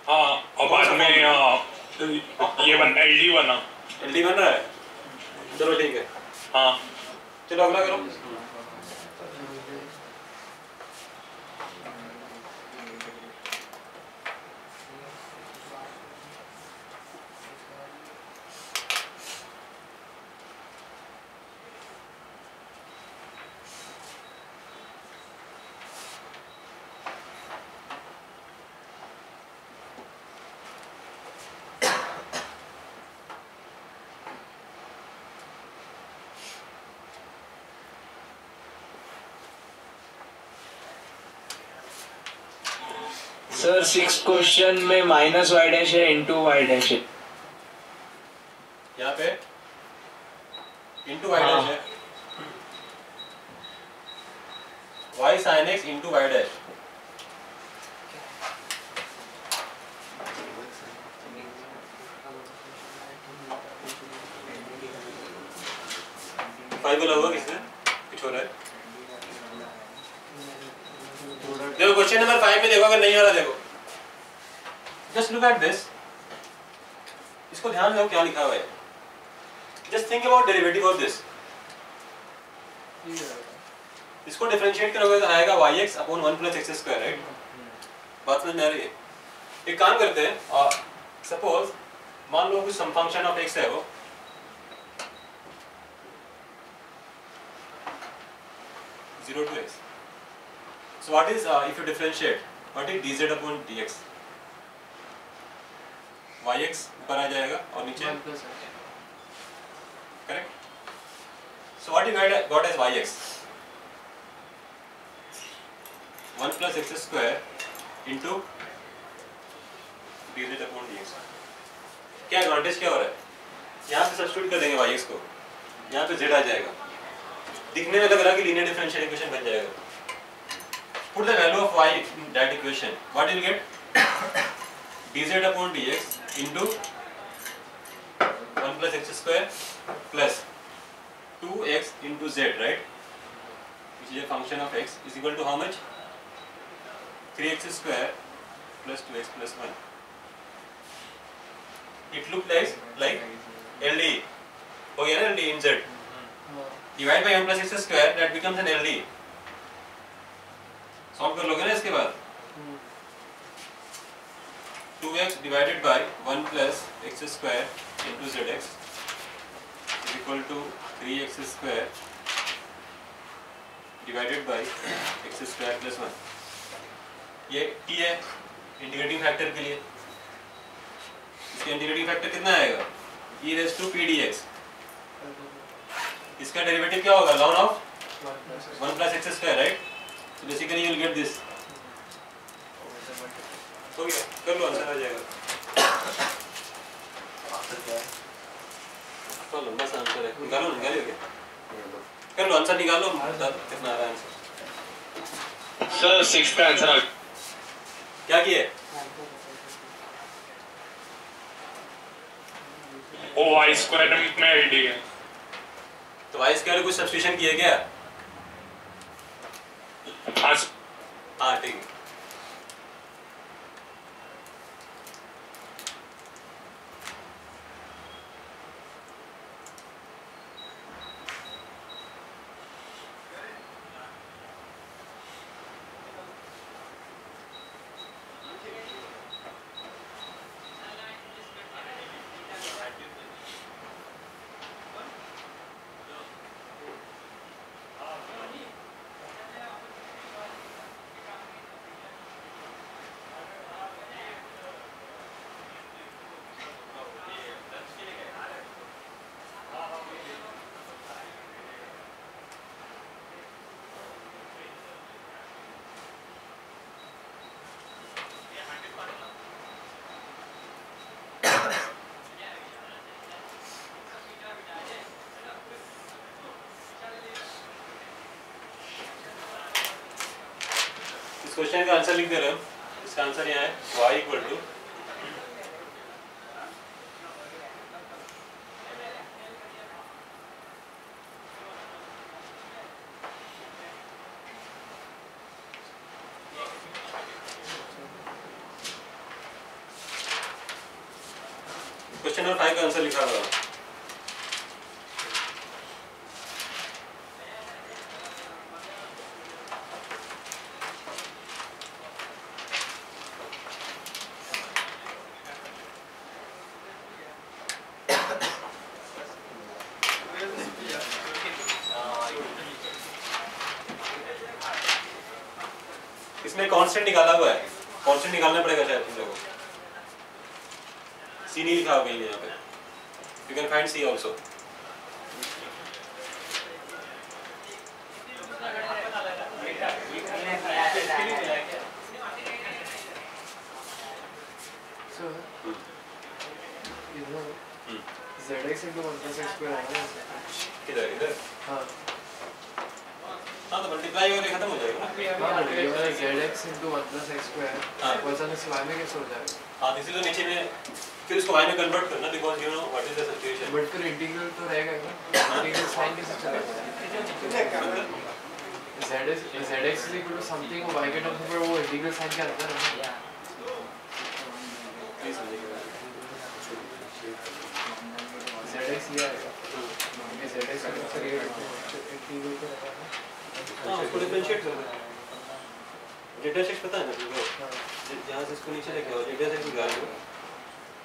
हाँ और बाद में ये LD बना। LD बन रहा है? चलो ठीक है। हाँ चलो अगला करो। सर 6 क्वेश्चन में माइनस वाई डैश है इंटू वाई डैश है। यहाँ पे इंटू वाई डैश है। Y sine x into y dash. Five बोला हुआ किसने? कुछ हो रहा है? देखो क्वेश्चन नंबर 5 में देखो, अगर नहीं आ रहा देखो, जस्ट लुक एट दिस, इसको ध्यान दो क्या लिखा हुआ है। Just think about derivative of this. इसको डिफरेंशिएट करोगे तो आएगा yx upon 1 plus x square, right? बात समझ में आ रही है? एक काम करते हैं, और सपोज मान लो कुछ सम फंक्शन ऑफ x है वो, zero to x. So what is if you differentiate, what is dz upon dx? yx ऊपर आ जाएगा और नीचे correct. So what you got as yx? 1 plus x square into dz upon dx। क्या advantage क्या हो रहा है? यहाँ पे सब्स्टिट्यूट कर देंगे yx को, यहाँ पे z आ जाएगा, दिखने में लग रहा है कि लीनियर डिफरेंशियल इक्वेशन बन जाएगा। Put the value of y in that equation. What you will get? dz upon dx into 1 plus x square plus 2x into z, right? Which is a function of x is equal to how much? 3x square plus 2x plus 1. It looks like LDE. हो गया ना LDE in z. Divide by 1 plus x square, that becomes an LDE. Solve कर लोगे ना इसके बाद. 2x divided by 1 plus x square into zx is equal to 3x square divided by x square plus 1. ये t है integrating factor के लिए. इसका इंटीग्रेटिंग फैक्टर कितना आएगा? e raised to p dx. इसका डेरिवेटिव क्या होगा? ln of 1 plus x square, right? So basically you will get this. हो गया, कर लो, आंसर आ जाएगा. आंसर क्या है? तो लंबा सा आंसर है. निकालोगे? कर लो, आंसर निकालो. कितना आ रहा है आंसर? सर 6 का आंसर आ गया. क्या किए? ओ y स्क्वायर में आईडी है. तो y स्क्वायर कुछ सब्स्टिट्यूशन किए क्या? हाँ ठीक है. इस क्वेश्चन का आंसर लिख दे रहे हो. इसका आंसर यहाँ है y equal to question number 5 का आंसर लिखा हुआ है. इसमें कांस्टेंट निकाला हुआ है. कांस्टेंट निकालना पड़ेगा शायद तुम लोगों को. सी नहीं लिखा होगा यहाँ पे. You can find c also. So, zx into 1 plus x square आएगा. किधर इधर? हाँ. हाँ तो मल्टीप्लाई होकर खत्म हो जाएगा ना. हाँ ये वाला zx into 1 plus x square. हाँ. वो अचानक y में कैसे हो जाएगा? हाँ इसी तो नीचे में फिर उसको y में कन्वर्ट करना because you know what is the situation. But फिर इंटीग्रल तो रहेगा ना. इंटीग्रल साइन कैसे चलेगा? zx is equal to something और y के टर्म्स में वो इंटीग्रल साइन के अंदर है. zx ये आएगा. ये zx का मतलब ये इंटीग्रल को रखा है. हाँ उसको डिफरेंशिएट कर दो. z dash x पता है ना तुमको? यहाँ से इसको नीचे लेके आओ. z dash x निकाल लो.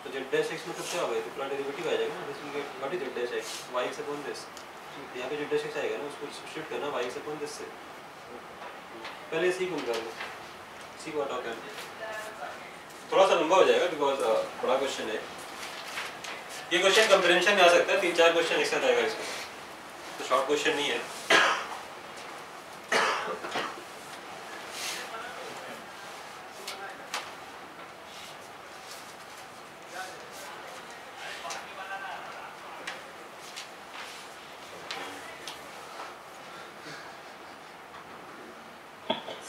तो z dash x मतलब क्या होगा? तो पूरा डेरिवेटिव आ जाएगा ना. This will get what is z dash x? y x upon this. यहाँ पे z dash x आएगा ना. उसको सब्स्टिट्यूट करना y x upon this से. पहले c को निकाल लो. c को हटाओ कर. थोड़ा सा लंबा हो जाएगा बिकॉज बड़ा क्वेश्चन है. ये क्वेश्चन कंप्रेंशन में आ सकता है. 3-4 क्वेश्चन एक साथ आएगा इसमें. तो शॉर्ट क्वेश्चन नहीं है.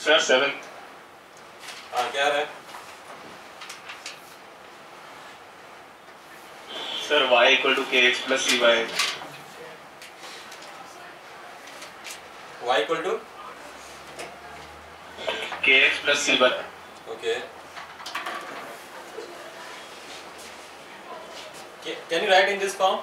सर 7. हाँ क्या आ रहा है? Sir, y equal to kx plus cy. Y equal to Kx plus cy. okay. Can you write in this form?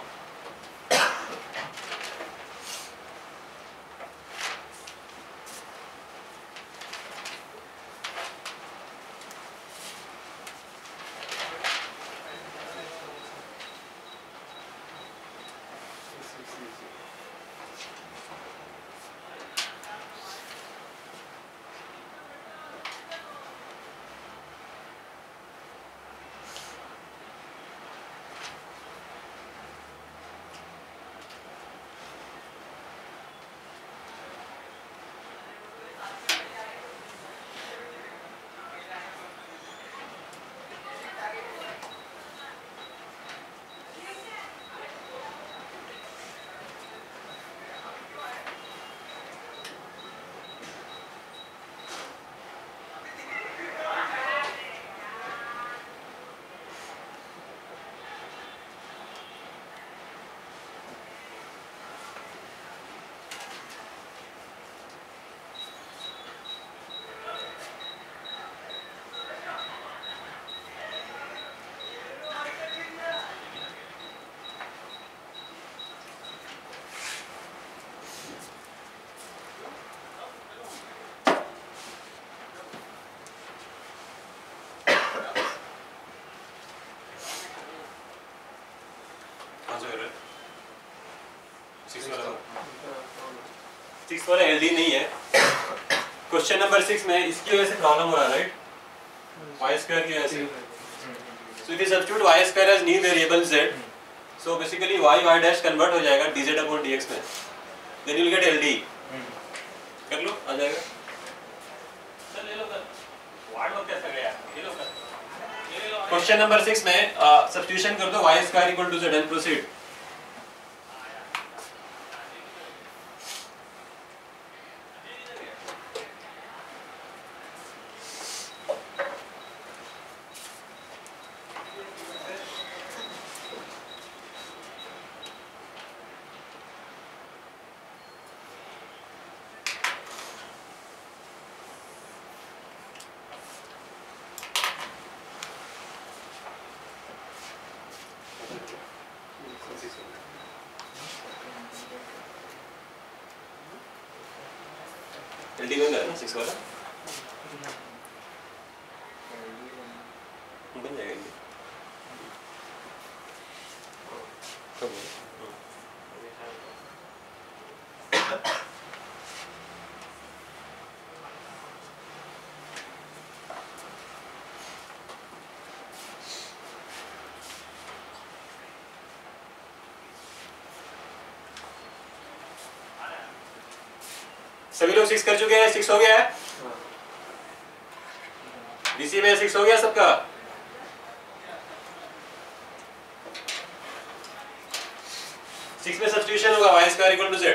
Six वाला हेल्दी नहीं है। क्वेश्चन नंबर 6 में इसकी वजह से प्रॉब्लम हो रहा है, राइट? वाई स्क्वायर की वजह से। So if you substitute y square as new variable z, so basically y y dash convert हो जाएगा dz अपॉन dx में, then you will get LD। कर लो, आ जाएगा। चल ले लो कर, वाट वर्क कैसा गया, ये लो कर। क्वेश्चन नंबर 6 में सब्स्टिट्यूशन कर दो y square equal to z and proceed. LD बन गया ना 6 वाला, बन जाएगा ये। कब? सभी लोग 6 कर चुके हैं? 6 हो गया है? डीसी में 6 हो गया सबका? सिक्स में सब्स्टिट्यूशन होगा y square equal to z।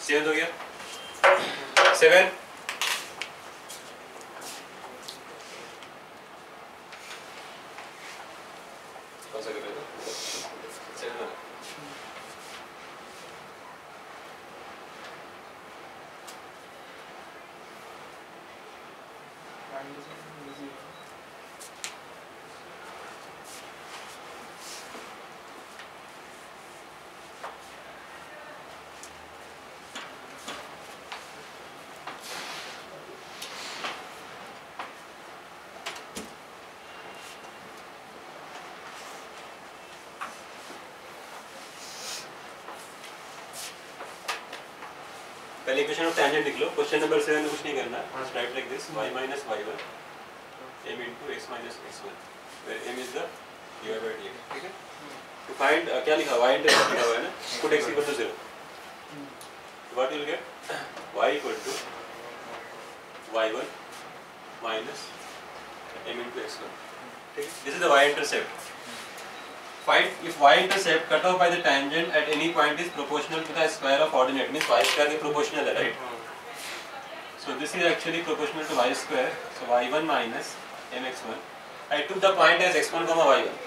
Seven हो गया, 7 7 पहले इक्वेशन ऑफ टेंजेंट लिख लो. क्वेश्चन नंबर 7 में कुछ नहीं करना. Just right like this y minus y1 m into x minus x1 where m is the dy by dx. ठीक है. तो फाइंड क्या लिखा y इंटरसेप्ट लिखा हुआ है ना. Put x equal to 0. What you will gate y equal to y1 minus m into x1. ठीक है. This is the y intercept. Find if y-intercept cut off by the tangent at any point is proportional to the square of ordinate. Means y square is proportional, right? So this is actually proportional to y square. So y1 minus mx1. I took the point as x1 comma y1.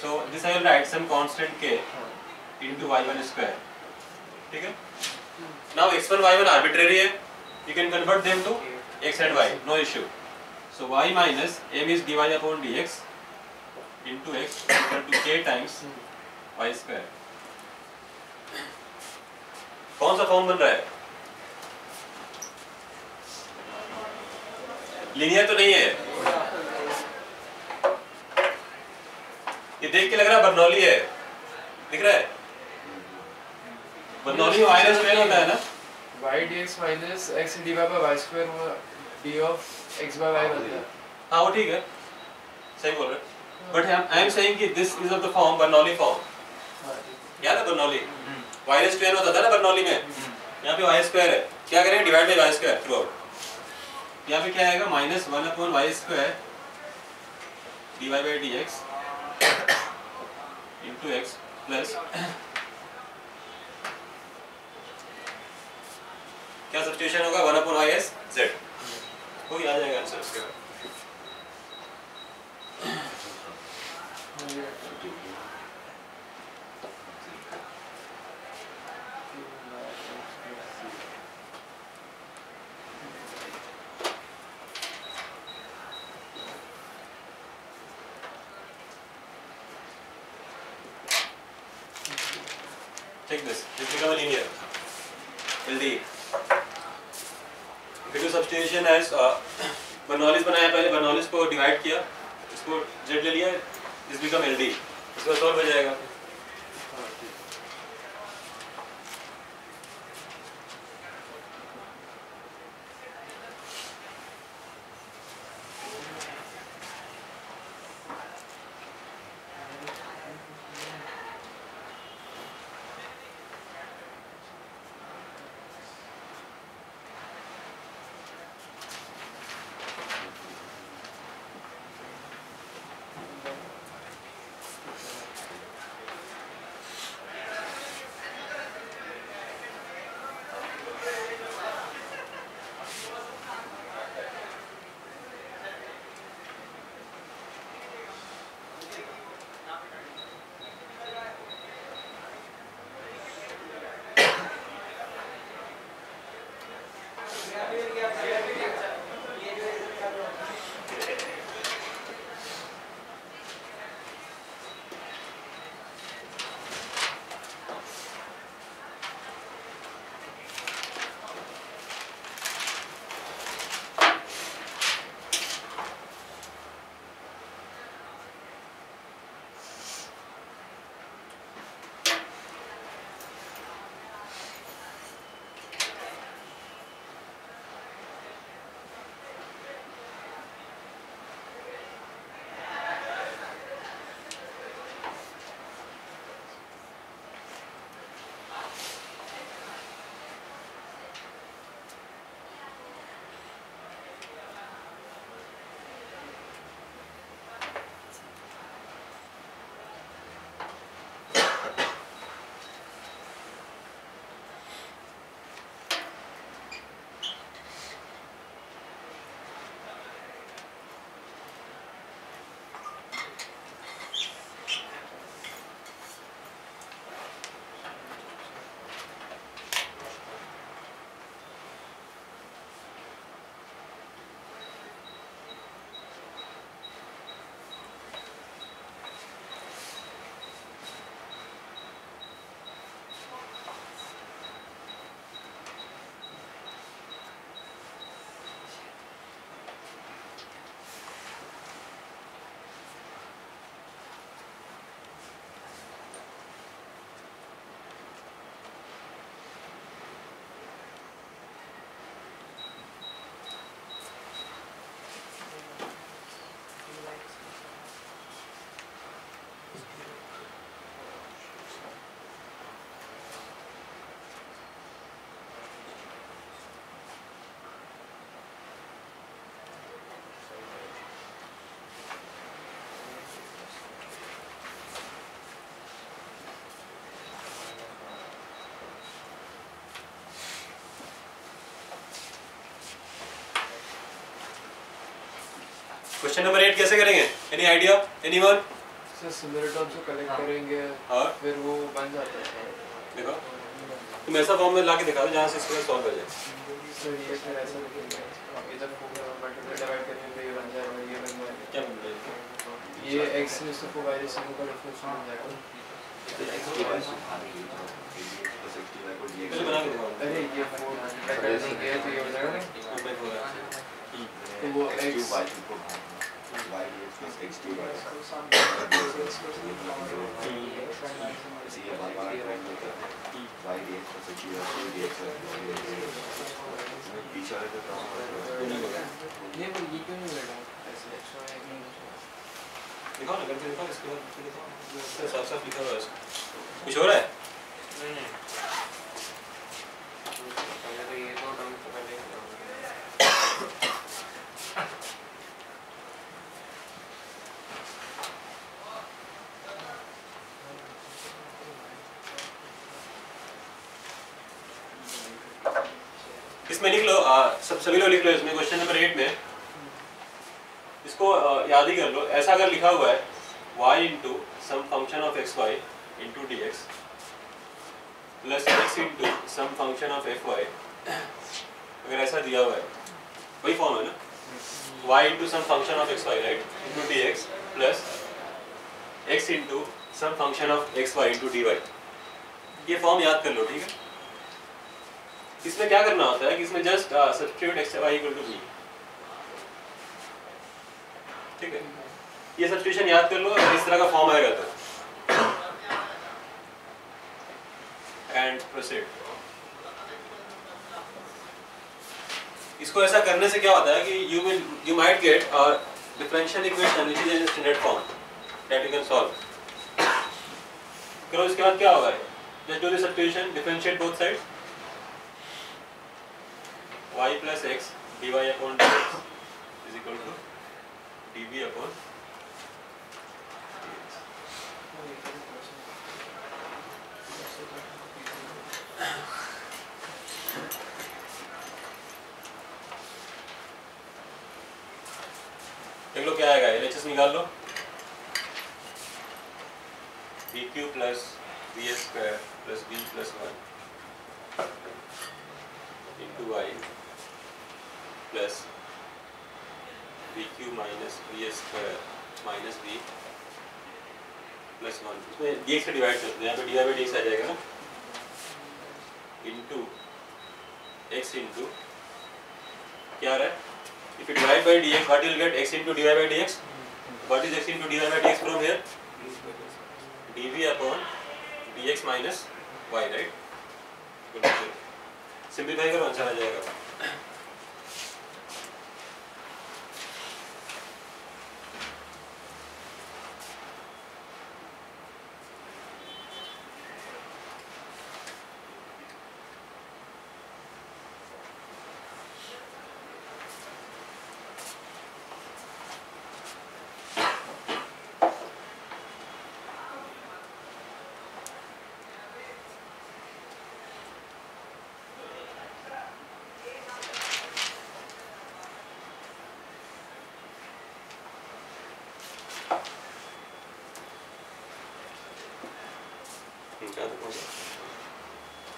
So this I will write some constant k into y1 square. ठीक है? Now x1 y1 arbitrary है. You can convert them to x and y. No issue. So y minus m is dy upon dx. into x equal to k times y square. कौन सा form बन रहा है? Linear तो नहीं है. ये देख के लग रहा है बर्नौली है. दिख रहा है? बर्नौली में y स्क्वायर होता है ना. y dx minus x dy by y square वो d of x by y बनता है. हाँ वो ठीक है. सही बोल रहे हैं. But I am saying कि this is of the form Bernoulli form. याद है Bernoulli? y square होता था ना Bernoulli में. यहाँ पे y square है. क्या करेंगे? Divide by y square throughout. यहाँ पे क्या आएगा? minus 1 upon y square dy by dx into x plus क्या सब्स्टिट्यूशन होगा? 1 upon y is z. कोई आ जाएगा आंसर उसके बाद. Take this. This become a linear. LD. If you do substitution as Bernoulli's बनाया पहले Bernoulli's को divide किया, इसको Z ले लिया, this become LD. इसको solve हो जाएगा. क्वेश्चन नंबर 8 कैसे करेंगे? Any idea? Anyone? Sir similar terms को कलेक्ट करेंगे और फिर वो बन जाता है देखो तुम ऐसा फॉर्म में लाके दिखा दो जहाँ से इसको सॉल्व हो जाए। सर ये फिर ऐसा लिखेंगे इधर मल्टीप्लाई डिवाइड करने पे ये बन जाएगा ये बन जाएगा क्या बन जाएगा? ये x raise to 4 y raise to 4 का डिफरेंस बन जाएगा पहले बना के दिखाओ। अरे ये 4 मल्टीप्लाई कर देंगे तो ये हो जाएगा ना तो वो x नहीं पर ये क्यों नहीं बैठा ऐसे एक्स्ट्रा है नहीं दिखाओ ना करके दिखाओ इसके बाद इसके साफ साफ लिखा हुआ है कुछ हो रहा है? नहीं पहले तो ये दो टर्म तो पहले इसमें लिख लो सभी लोग लिख लो इसमें क्वेश्चन नंबर 8 में इसको याद ही कर लो। ऐसा अगर लिखा हुआ है y into some function of x y into d x plus x into some function of f y, अगर ऐसा दिया हुआ है वही फॉर्म है ना, y into some function of x y right into d x plus x into some function of x y into d y, ये form याद कर लो ठीक है। इसमें क्या करना होता है कि इसमें just substitute x y equal to b, ठीक है। ये सब्स्टिट्यूशन याद कर लो, अगर इस तरह का फॉर्म आएगा तो एंड प्रोसीड। इसको ऐसा करने से क्या होता है कि you might get a differential equation which is in standard form that you can solve। करो इसके बाद क्या होगा, just do the substitution, differentiate both sides, y plus x dy upon dx is equal to dv upon dx। देख लो क्या आएगा, LHS निकाल लो, bq plus bs square plus b plus 1 into y plus bq minus bs square minus b plus 1, इसमें dx से divide करते हैं, यहाँ पे dy by dx आ जाएगा ना, into x into क्या आ रहा है, if you divide by dx what you will get, x into dy by dx, what is x into dy by dx from here, dv upon dx minus y right, simplify करो answer आ जाएगा।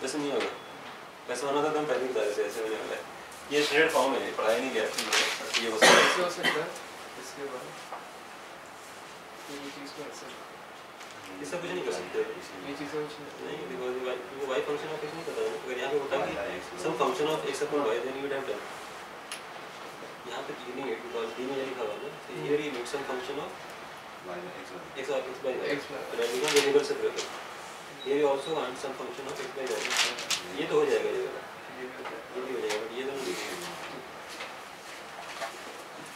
वैसे नहीं होगा, वैसे होना था तो हम पहले ही बता देते, ऐसे होने वाला है। ये स्टैंडर्ड फॉर्म है, पढ़ाया नहीं गया ये हो सकता है। हो सकता है इसके बाद ये चीज़ को ऐसे ये सब कुछ नहीं कर सकते ये चीज़ को नहीं, बिकॉज़ ये y फंक्शन ऑफ x नहीं पता है। अगर यहाँ पे होता कि sum function of x upon y then you would have done, यहाँ पे ये नहीं है बिकॉज़ d में ये लिखा हुआ है ना, here you make some function of x और x by y x by and that becomes variable separated, here you also want some function of x by y, ये तो हो जाएगा, ये भी हो जाएगा, बट ये तो नहीं लिखेंगे।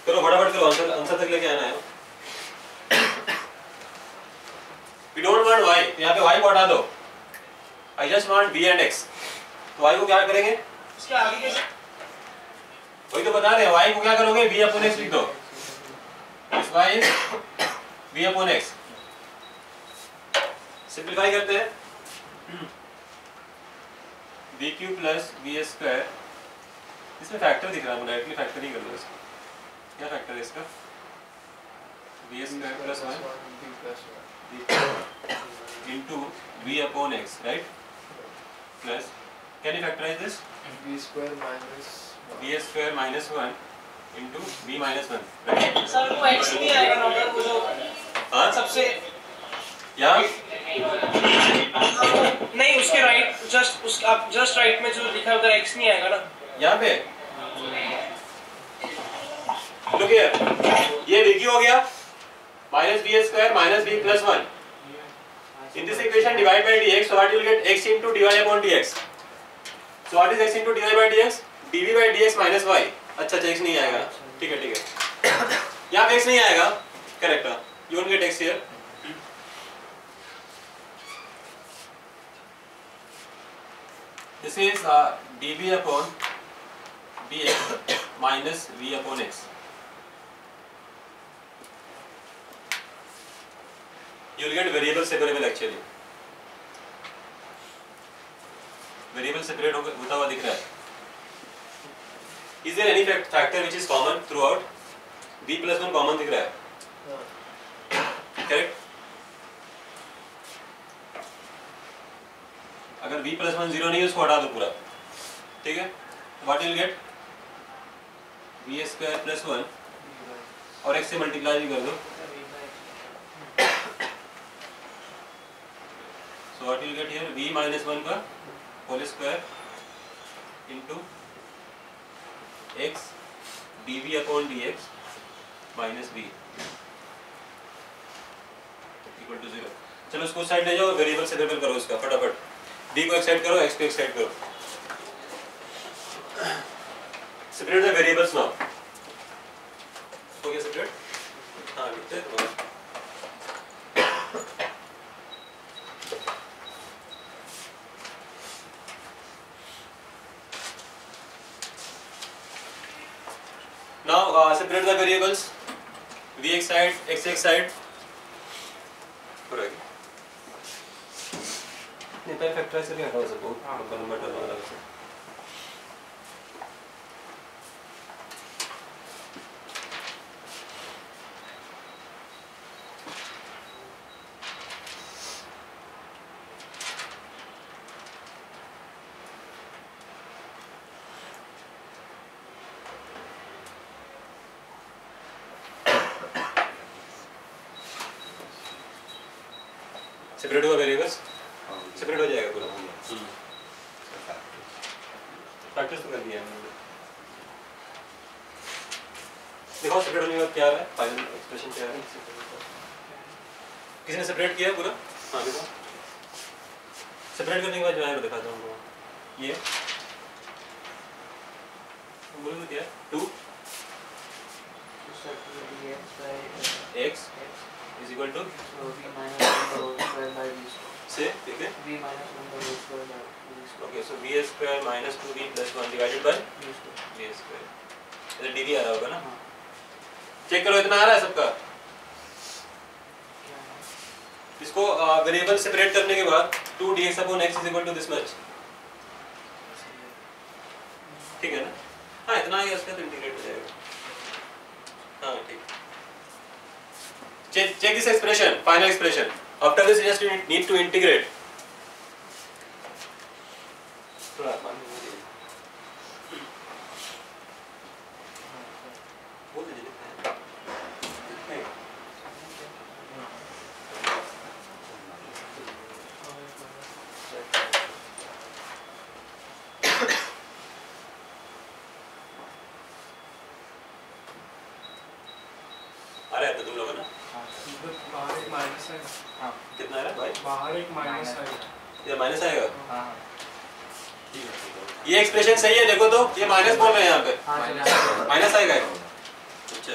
करो फटाफट करो, आंसर तक लेके आना है। We don't want y, यहाँ पे y को हटा दो, I just want b and x, तो y को क्या करेंगे, उसके आगे कैसे, वही तो बता रहे हैं, y को क्या करोगे, b upon x लिख दो, इस y is b upon x, simplify करते हैं, bq plus bs square, इसमें फैक्टर दिख रहा है, डायरेक्टली फैक्टर ही कर लो इसको, क्या फैक्टर है इसका, b square plus 1 b plus 1 into v upon x, right? Plus, can you factorize this? b square minus b square minus 1 into b minus 1, right? Sir वो x नहीं आएगा ना अगर वो जो हाँ सबसे या नहीं उसके राइट जस्ट उस आप जस्ट राइट में जो लिखा है उधर x नहीं आएगा ना यहाँ पे look here, ये v क्यों हो गया minus b square minus b plus 1. In this equation divide by dx, so what you will get x into dy upon dx. So what is x into dy by dx? dv by dx minus y. अच्छा x नहीं आएगा, ठीक है यहाँ पे x नहीं आएगा, correct है, you won't get x here. This is dv upon dx minus v upon x. You will get variable separable actually. Variable separate होता हुआ दिख रहा है. Is there any factor which is common throughout? b plus 1 common दिख रहा है. Correct? अगर b plus 1 0 नहीं है उसको हटा दो पूरा. ठीक है? What you will get? b square plus 1 और x से मल्टीप्लाई भी कर दो. So what you will get here? v minus 1 का whole square into x dv upon dx minus v equal to 0. चलो उसको साइड ले जाओ, वेरिएबल सेपरेबल करो इसका फटाफट. v को एक साइड करो, x को एक साइड करो. Separate the variables now. हो गया सेपरेट? हाँ लिखते हैं तुम्हारा. Now separate the variables. Vx side, xx side. Correct. नहीं पहले फैक्टराइज करके हटाओ सबको. लोकल नंबर डालना अलग से. सेपरेट हुआ वेरिएबल्स, सेपरेट हो जाएगा पूरा. प्रैक्टिस तो कर दिया हमने. देखो सेपरेट होने के बाद क्या है, फाइनल एक्सप्रेशन क्या है. किसी ने सेपरेट किया पूरा? हाँ देखो. सेपरेट करने के बाद जो है मैं दिखाता हूँ आपको. ये बोलो क्या है? 2 x is equal to से ठीक है. Okay, so v square minus 2v plus 1 divided by v square. इधर dv आ रहा होगा ना? चेक करो इतना आ रहा है सबका. इसको वेरिएबल सेपरेट करने के बाद 2 dx upon x is equal to this much. ठीक है ना? हाँ इतना ही इसका तो इंटीग्रेट हो जाएगा. हाँ ठीक. Check this expression, final expression. After this, you just need to integrate. आ रहा है तो तुम लोग ना? बाहर एक माइनस है. हाँ. कितना आ रहा है भाई? बाहर एक माइनस है. ये माइनस आएगा? हाँ. ये एक्सप्रेशन सही है देखो तो, ये माइनस बोल रहे हैं यहाँ पे. माइनस आएगा. अच्छा.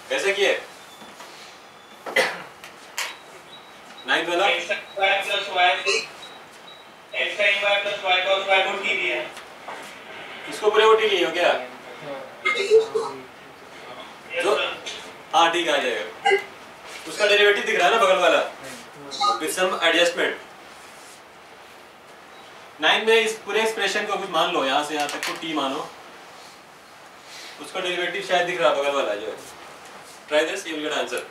कैसे किए? 9 वाला x plus y x sin y plus y cos y को t दिया है। इसको पूरे को टी लिए हो क्या? जो हाँ ठीक आ जाएगा। उसका डेरिवेटिव दिख रहा है ना बगल वाला विद सम एडजस्टमेंट। 9 में इस पूरे एक्सप्रेशन को कुछ मान लो, यहाँ से यहाँ तक को टी मानो, उसका डेरिवेटिव शायद दिख रहा है बगल वाला जो है। Try this, you will get answer.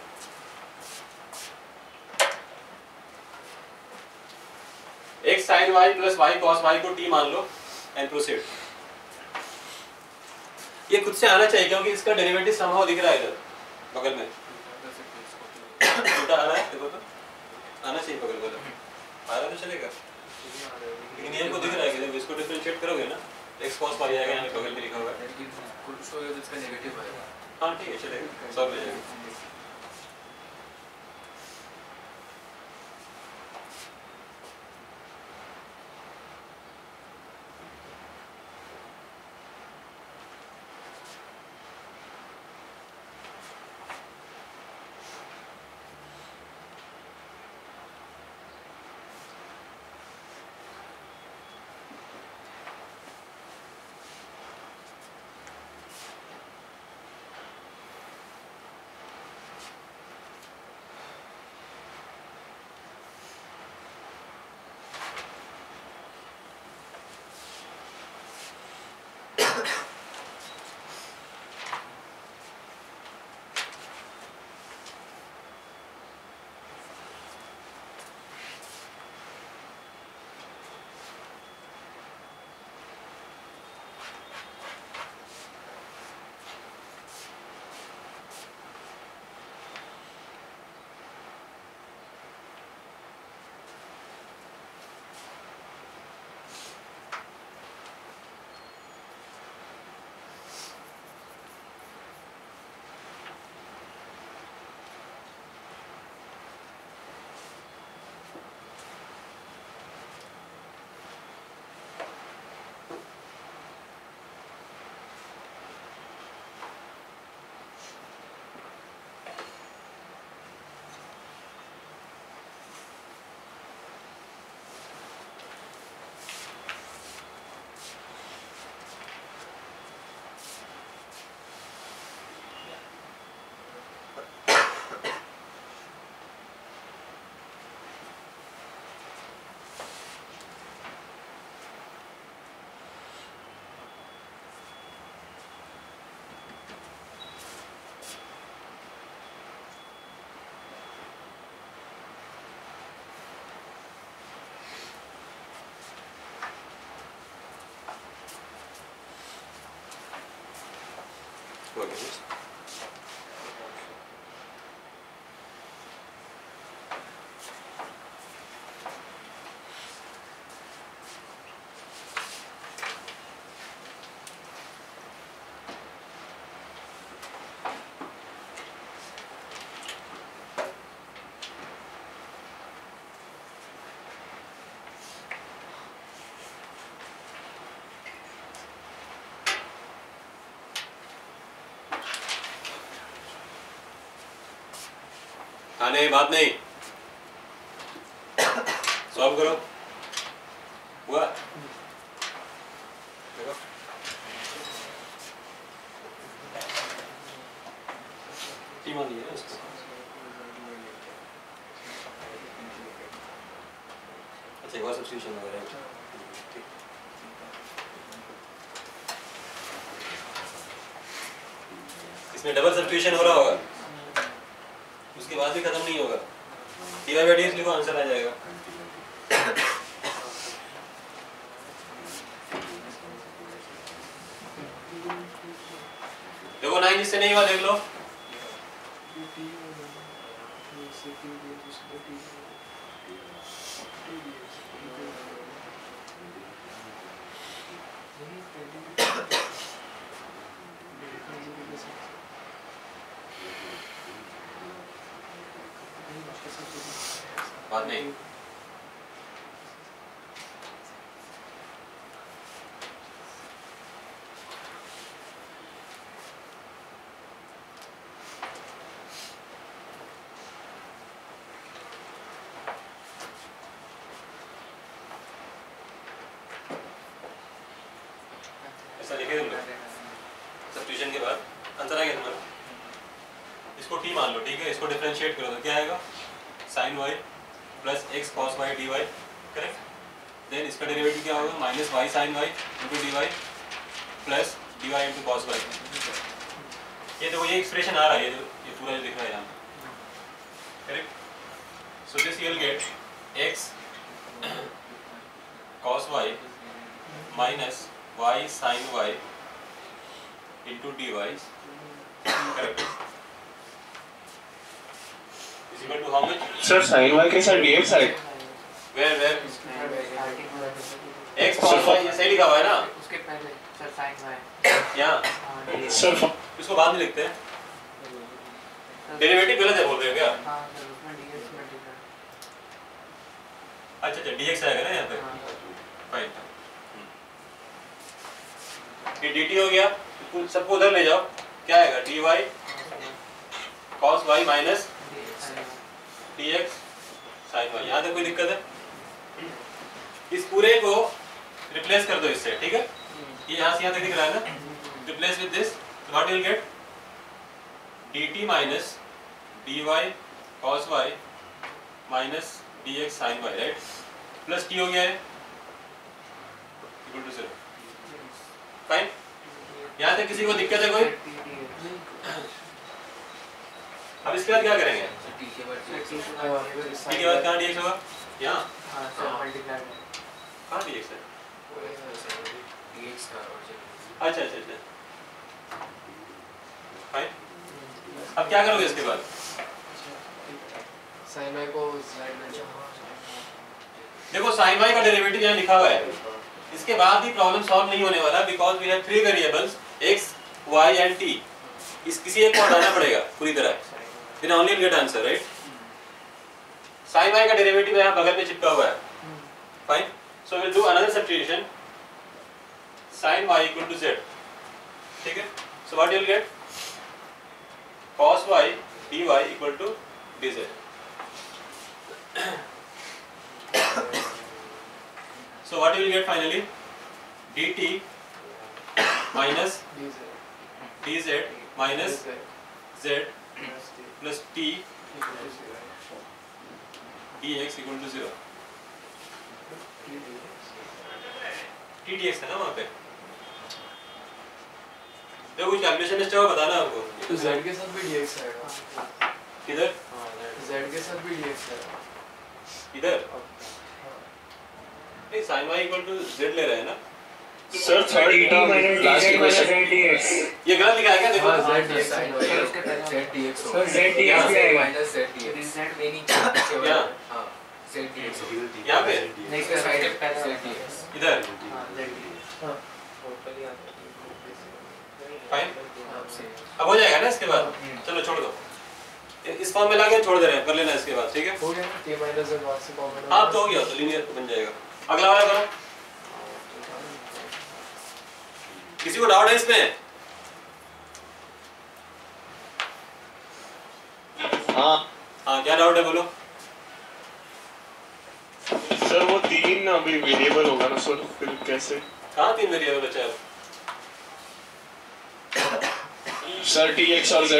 x sin y plus y cos y को t मान लो एंड प्रोसीड। ये खुद से आना चाहिए क्योंकि इसका डेरिवेटिव समहाउ दिख रहा है इधर बगल में। छोटा आ रहा है, देखो तो आना चाहिए बगल वाला। आ रहा तो चलेगा, लेकिन ये को दिख रहा है कि जब इसको डिफरेंशिएट करोगे ना x cos y आएगा, यहाँ बगल में लिखा होगा। कुछ होगा जिसका नेगेटिव आएगा। हाँ ठीक है चलेगा, सब ले जाएगा। What is this? खाने बात नहीं, सॉल्व करो। हुआ देखो टी मान लिया उसको। अच्छा एक बार सब्स्टिट्यूशन हो रहा है, ठीक। इसमें डबल सब्स्टिट्यूशन हो रहा होगा, उसके बाद भी खत्म नहीं होगा। dy/dx लिखो, आंसर आ जाएगा। देखो 9 जिससे नहीं हुआ देख लो। बात नहीं, ऐसा लिखे तुम लोग सब्स्टिट्यूशन के बाद आंसर आ गया तुम्हारा। इसको टी मान लो, ठीक है। इसको डिफरेंशिएट करो तो क्या आएगा, sin y plus x cos y dy, correct. Then इसका डेरिवेटिव क्या होगा, minus y sin y into dy plus dy into cos y। ये देखो ये एक्सप्रेशन आ रहा है, ये पूरा जो दिख रहा है यहाँ, correct. So this you will gate x cos y minus y sin y into dy, correct. is equal to how much? Sir sin y के साथ dx है। Where x cos y ये सही लिखा हुआ है ना, उसके पहले सर sin y यहाँ सर इसको बाद में लिखते हैं। डेरिवेटिव गलत है बोल रहे हो क्या? हाँ सर उसमें dx में dx। अच्छा dx आएगा ना यहाँ पे, फाइन। ये dt हो गया, सबको उधर ले जाओ, क्या आएगा dy cos y minus dx sin y। यहाँ तक कोई दिक्कत है? इस पूरे को रिप्लेस कर दो इससे, ठीक है। ये यहाँ से यहाँ तक दिख रहा है ना, replace with this, what you will gate, dt minus dy cos y minus dx sin y, right. Plus t हो गया है इक्वल टू 0, फाइन। यहाँ तक किसी को दिक्कत है कोई? अब इसके बाद क्या करेंगे, t के बाद कहाँ dx होगा, यहाँ कहाँ dx है, अच्छा अच्छा अच्छा, फाइन। अब क्या करोगे इसके बाद, sin y को z में देखो sin y का डेरिवेटिव यहाँ लिखा हुआ है, इसके बाद भी प्रॉब्लम सॉल्व नहीं होने वाला, because we have 3 variables x y and t। इस किसी एक को हटाना पड़ेगा पूरी तरह, then only will get answer, right? sin y का डेरिवेटिव यहाँ बगल में चिपका हुआ है, fine. So we'll do another substitution, sin y equal to z, ठीक है। So what you will get, cos y dy equal to dz। So what you will get finally, dt minus dz minus z plus t dx equal to 0। t dx है ना वहाँ पे, देखो कुछ calculation इसका बताना आपको। तो z के साथ भी dx आएगा किधर, z के साथ भी dx आएगा इधर नहीं, sin y equal to z ले रहे हैं ना sir third term last equation ये गलत लिखा है क्या, देखो हाँ z dx sin y उसके पहले zdx सर z dx भी आएगा माइनस zdx यहाँ हाँ zdx यहाँ पे नेक्स्ट साइड पहले zdx इधर, हाँ zdx फाइन। अब हो जाएगा ना इसके बाद, चलो छोड़ दो, इस फॉर्म में लाके छोड़ दे रहे हैं, कर लेना इसके बाद, ठीक है। हो गया t माइनस z वहाँ से कॉमन हाँ तो हो गया, तो लीनियर बन जाएगा। अगला वाला करो, किसी को डाउट है इसमें? हाँ हाँ क्या डाउट है बोलो। सर वो 3 अभी वेरिएबल होगा ना सर, फिर कैसे? कहाँ 3 वेरिएबल बचा है? सर TX और Z,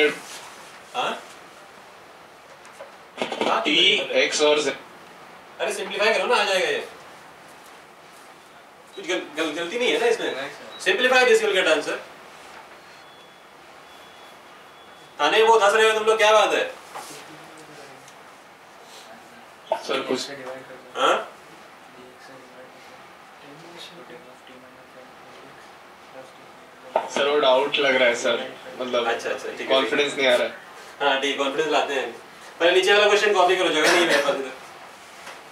हाँ कहाँ 3 वेरिएबल है? TX और Z। अरे सिंप्लीफाई करो ना, आ जाएगा ये। कुछ गलती नहीं है ना इसमें। Simplify this will get answer. हाँ नहीं वो हंस रहे हो तुम लोग, क्या बात है? सर कुछ हाँ सर वो डाउट लग रहा है सर, मतलब अच्छा ठीक है, कॉन्फिडेंस नहीं आ रहा है। हाँ ठीक, कॉन्फिडेंस लाते हैं। पहले नीचे वाला क्वेश्चन कॉपी करो, जगह नहीं है मेरे पास इधर।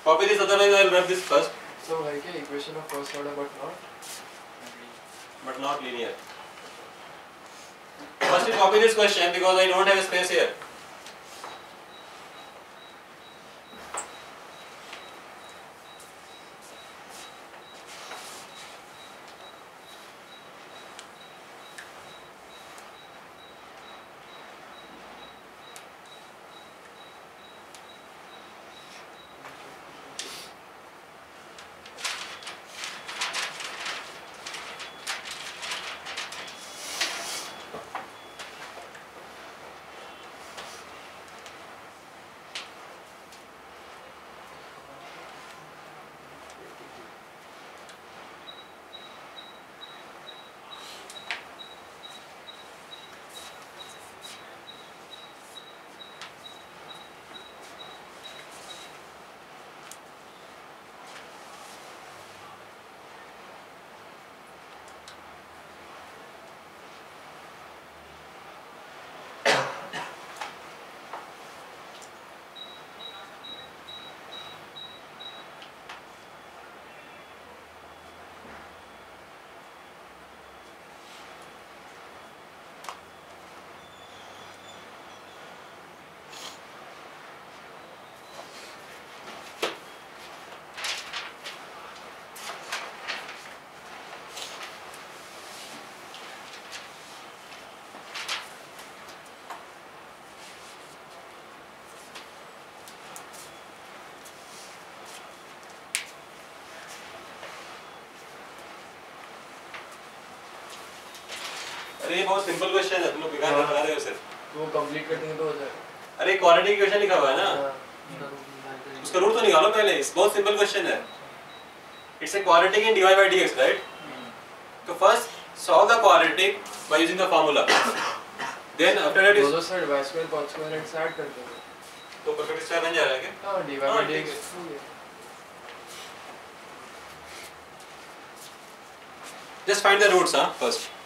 Copy this, otherwise I will rub this first, So like a equation of first order but not linear. First you copy this question because I don't have a space here. अरे ये बहुत simple question है, तुम लोग बेकार लगा रहे हो सिर्फ। वो कंप्लीट करते हैं तो हो जाएगा। अरे क्वाड्रेटिक इक्वेशन लिखा हुआ है ना, उसका रूट तो निकालो पहले। इस बहुत सिंपल क्वेश्चन है। It's a quadratic in dy by dx, right? तो first solve the quadratic by using the formula, then after that दोनों side y square cos square and add करते हैं तो परफेक्ट स्क्वायर बन जाएगा क्या? हां dy by dx हो गया। Just find the roots first.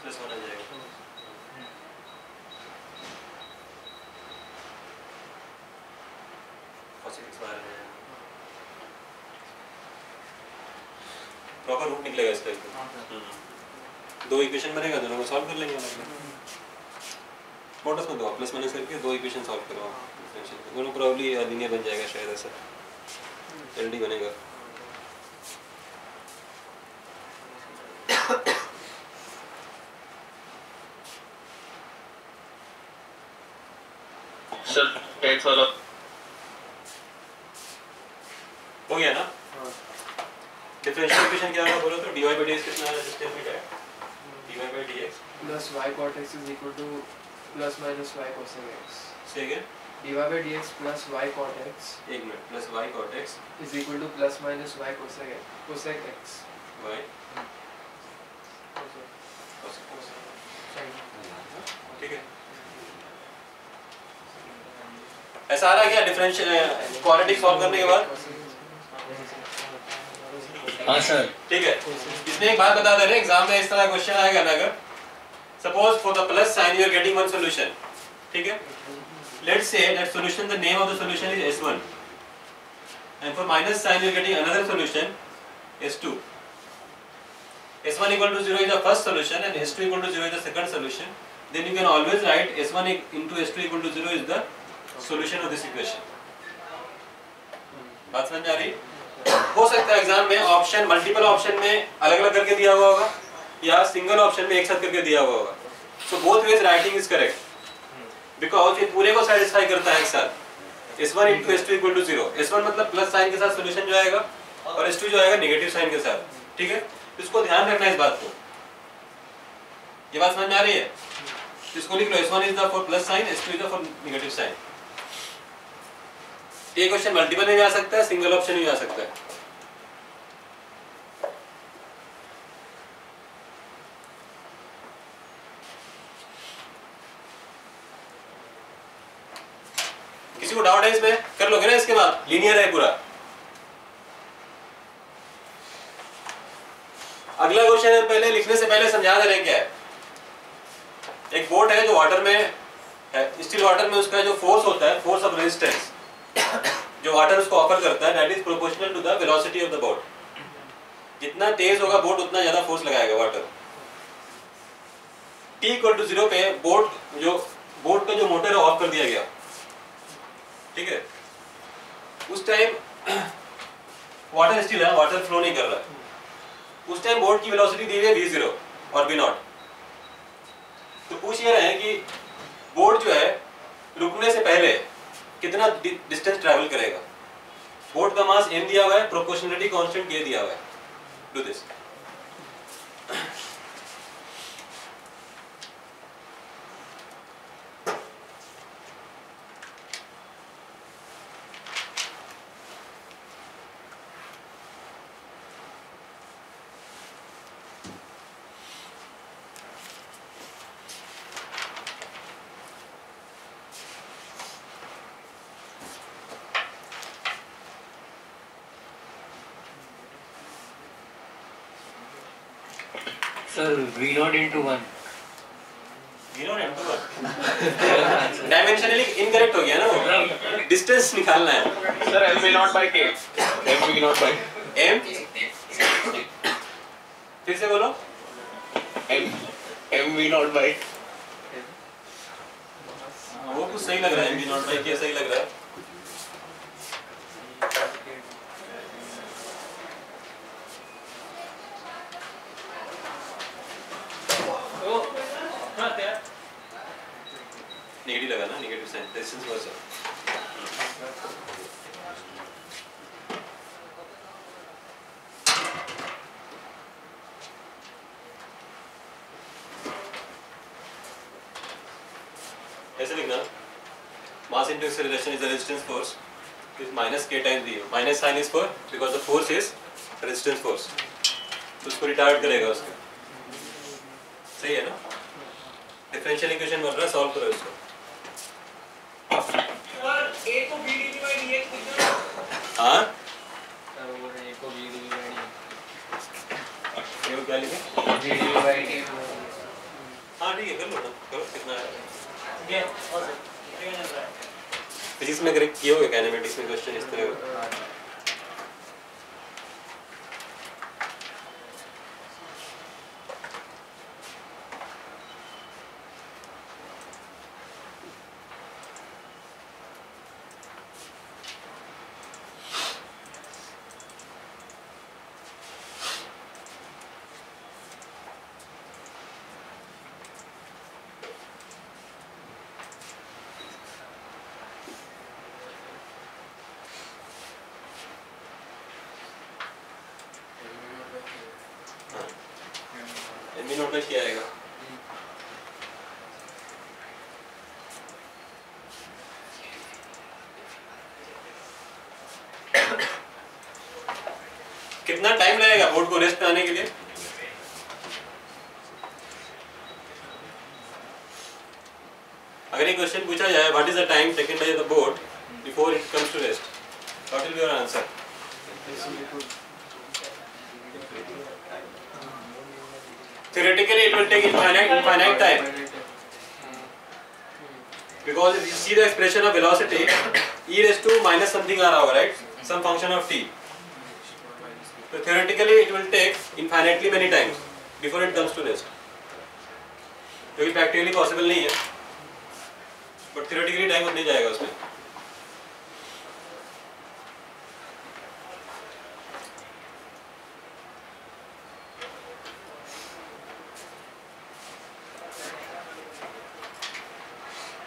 Plus 1 आ जाएगा। प्रॉपर रूट निकलेगा इसका। दो इक्वेशन बनेगा, दोनों को सॉल्व कर लेंगे। मॉडल्स में दो प्लस माइनस करके दो इक्वेशन सॉल्व करो, दोनों प्रॉब्ली लीनियर बन जाएगा शायद, ऐसा जल्दी बनेगा। सर 10th वाला हो गया ना? डिफरेंशियल इक्वेशन क्या होगा बोलो तो? dy by dx कितना है? सिस्टम में क्या है? dy by dx plus y cot x is equal to plus minus y cosec x. से again dy by dx plus y cot x एक minute, plus y cot x is equal to plus minus y cosec x. y ठीक है। ऐसा आ रहा है क्या differential quadratic solve करने के बाद? हाँ सर। ठीक है, इसमें एक बात बता दे रहे हैं, एग्जाम में इस तरह क्वेश्चन आएगा ना, अगर suppose for the plus sign you are getting one solution, ठीक है, let's say that solution, the name of the solution is S1 and for minus sign you are getting another solution S2. S1 equal to 0 is the first solution and S2 equal to 0 is the second solution. Then you can always write S1 into S2 equal to 0 is the solution of this equation. बात समझ आ रही? हो सकता है exam में option multiple option में अलग अलग करके दिया हुआ होगा या सिंगल ऑप्शन में एक साथ करके दिया हुआ होगा. So both ways writing is correct because ये पूरे को satisfy करता है एक साथ. S1 into S2 equal to 0. S1 मतलब प्लस साइन के साथ सोल्यूशन जो आएगा और S2 जो आएगा नेगेटिव साइन के साथ. ठीक है, इसको ध्यान रखना है इस बात को. ये बात समझ में आ रही है? इसको लिख लो, S1 is the for plus sign, S2 is the for negative sign. ये क्वेश्चन मल्टीपल में भी आ सकता है, सिंगल ऑप्शन में भी आ सकता है. किसी को डाउट है इसमें? कर लोगे ना इसके बाद? लीनियर है पूरा. अगला क्वेश्चन है, पहले लिखने से पहले समझा दे रहे हैं क्या है. एक बोट है जो वाटर में है, स्टिल वाटर में उसका जो फोर्स होता है, फोर्स ऑफ रेजिस्टेंस जो वाटर उसको ऑफर करता है, that is proportional to the velocity of the boat. जितना तेज होगा बोट उतना ज्यादा फोर्स लगाएगा वाटर. t इक्वल टू 0 पे बोट का जो मोटर है ऑफ कर दिया गया. ठीक है, उस टाइम वाटर स्टिल है, वाटर फ्लो नहीं कर रहा है. उस टाइम बोट की वेलोसिटी दी है v0 और v0. तो पूछ ये रहे हैं कि बोट जो है रुकने से पहले कितना डिस्टेंस ट्रैवल करेगा. बोट का मास m दिया हुआ है, प्रोपोर्शनलिटी कांस्टेंट k दिया हुआ है. Do this. Sir V0 into 1. Dimensionally incorrect हो गया ना वो. डिस्टेंस निकालना है sir. MV0 by K. MV0 by m. फिर से बोलो. MV0 by. वो कुछ सही लग रहा है, MV0 by K सही लग रहा है. नेगेटिव लगा ना, नेगेटिव साइन, रेजिस्टेंस वर्स है. ऐसे लिखना, mass into acceleration is the resistance force, is minus k times v. Minus sign is for because the force is resistance force. तो उसको रिटार्ड करेगा उसको. सही है ना? डिफरेंशियल इक्वेशन बन रहा है, सॉल्व करो इसको. A को v dv by dx लिखना. हाँ, सर वो A को v dv by ये क्या लिखे? dv by dx. हाँ ठीक है, कर लो ना, करो. कितना है? ये और चल रहा है. फिजिक्स में करेक्ट किए होगे, काइनेमेटिक्स में क्वेश्चन इस तरह का. MV0 by क्या आएगा? कितना टाइम लगेगा बोर्ड को रेस्ट पे आने के लिए? अगर ये क्वेश्चन पूछा जाए, what is the time taken by the board before it comes to rest, what will be your answer? Theoretically, it will take infinite time. Because if you see the expression of velocity, e raised to minus something आ रहा होगा, right? Some function of t. So theoretically, it will take infinitely many times before it comes to rest. जो कि practically possible नहीं है, but theoretically time उतनी जाएगा उसमें.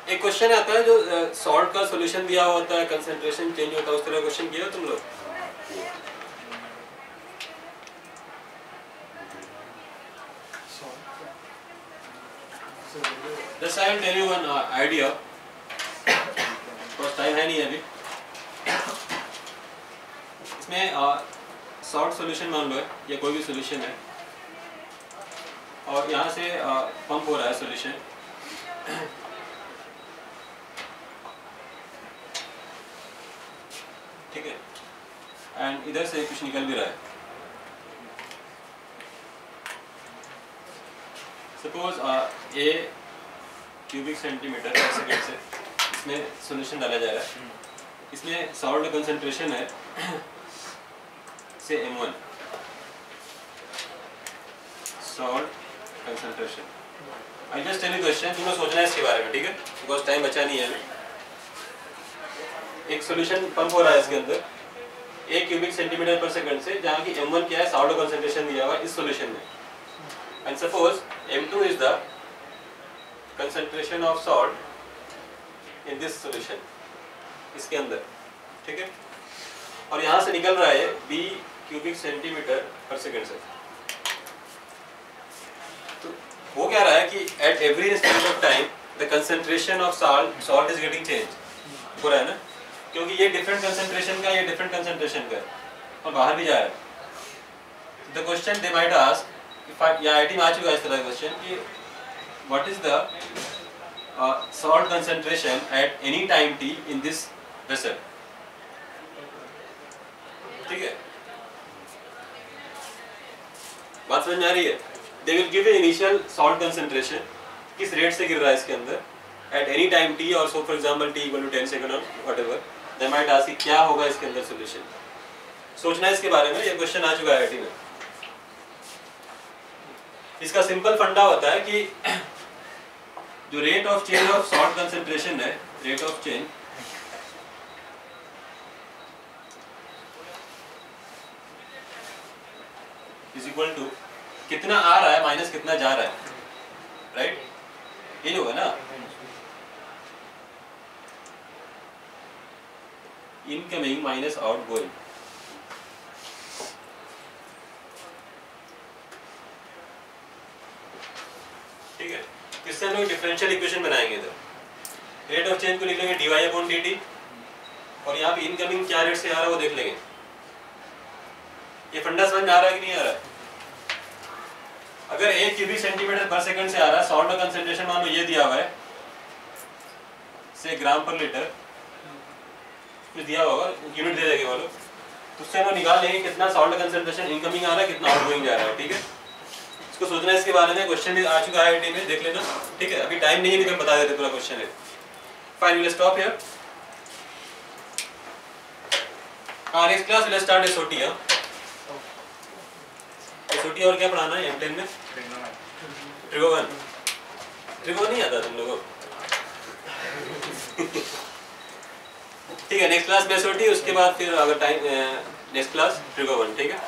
एक क्वेश्चन आता है जो सॉल्ट का सॉल्यूशन दिया होता है, कंसंट्रेशन चेंज होता है, उस तरह का क्वेश्चन किया तुम लोग? Just I will tell you one idea. Because time है नहीं अभी. इसमें सॉल्ट सॉल्यूशन मान लो है, या कोई भी सॉल्यूशन है, और यहाँ से पंप हो रहा है सॉल्यूशन. ठीक है, एंड इधर से कुछ निकल भी रहा है. सपोज ए क्यूबिक सेंटीमीटर पर सेकंड से इसमें सॉल्यूशन डाला जा रहा है. इसमें सॉल्ट कंसंट्रेशन है से m1, salt concentration. I just tell you question, तुम्हें सोचना है इसके बारे में, ठीक है, बिकॉज टाइम बचा नहीं है अभी. एक सॉल्यूशन पंप हो रहा है इसके अंदर 1 क्यूबिक सेंटीमीटर पर सेकंड से, जहाँ की m1 क्या है, सॉल्ट कंसंट्रेशन दिया हुआ है इस सॉल्यूशन में. And suppose m2 is the concentration of salt in this solution, इसके अंदर, ठीक है, और यहाँ से निकल रहा है b क्यूबिक सेंटीमीटर पर सेकंड से. तो वो क्या रहा है कि at every instant of time the concentration of salt is getting change हो रहा है ना, क्योंकि ये डिफरेंट कंसंट्रेशन का, ये डिफरेंट कंसंट्रेशन का और बाहर भी जा रहा है. The question they might ask, या आईटी में आ चुका है इस तरह का क्वेश्चन कि what is the salt concentration at any time T in this vessel. ठीक है, बात समझ में आ रही है? They will give a initial salt concentration, किस रेट से गिर रहा है इसके अंदर at any time t, or so for example t equal to 10 second or whatever. They might ask कि क्या होगा इसके अंदर solution. सोचना है इसके बारे में, ये क्वेश्चन आ चुका है आईटी में. इसका सिंपल फंडा होता है कि जो rate of change of salt concentration है, rate of change is equal to कितना आ रहा है माइनस कितना जा रहा है, राइट? ये होगा ना, इनकमिंग माइनस आउटगोइंग. ठीक है, इससे हम लोग डिफरेंशियल इक्वेशन बनाएंगे. इधर रेट ऑफ चेंज को लिख लेंगे dy/dt, और यहाँ पे इनकमिंग क्या रेट से आ रहा है वो देख लेंगे. ये फंडा समझ में आ रहा है कि नहीं आ रहा है? अगर 1 क्यूबिक सेंटीमीटर पर सेकंड से आ रहा है, सॉल्ट का कंसंट्रेशन मान लो ये दिया हुआ है से ग्राम पर लीटर, कुछ दिया होगा, यूनिट दे देंगे वो लोग, तो उससे हम निकाल लेंगे कितना सॉल्ट कंसंट्रेशन इनकमिंग आ रहा है, कितना आउटगोइंग जा रहा है. ठीक है, इसको सोचना है इसके बारे में. क्वेश्चन आ चुका है आईटी में, देख लेना. ठीक है, अभी टाइम नहीं है, लेकिन बता देते पूरा क्वेश्चन है. Fine, will stop here. Next class will start SOT. SOT और क्या पढ़ाना है M10 में? ट्रिगोन. ट्रिगोन नहीं आता तुम लोगों को? ठीक है, नेक्स्ट क्लास में एसओटी, उसके बाद फिर अगर टाइम नेक्स्ट क्लास ट्रिगोन. ठीक है.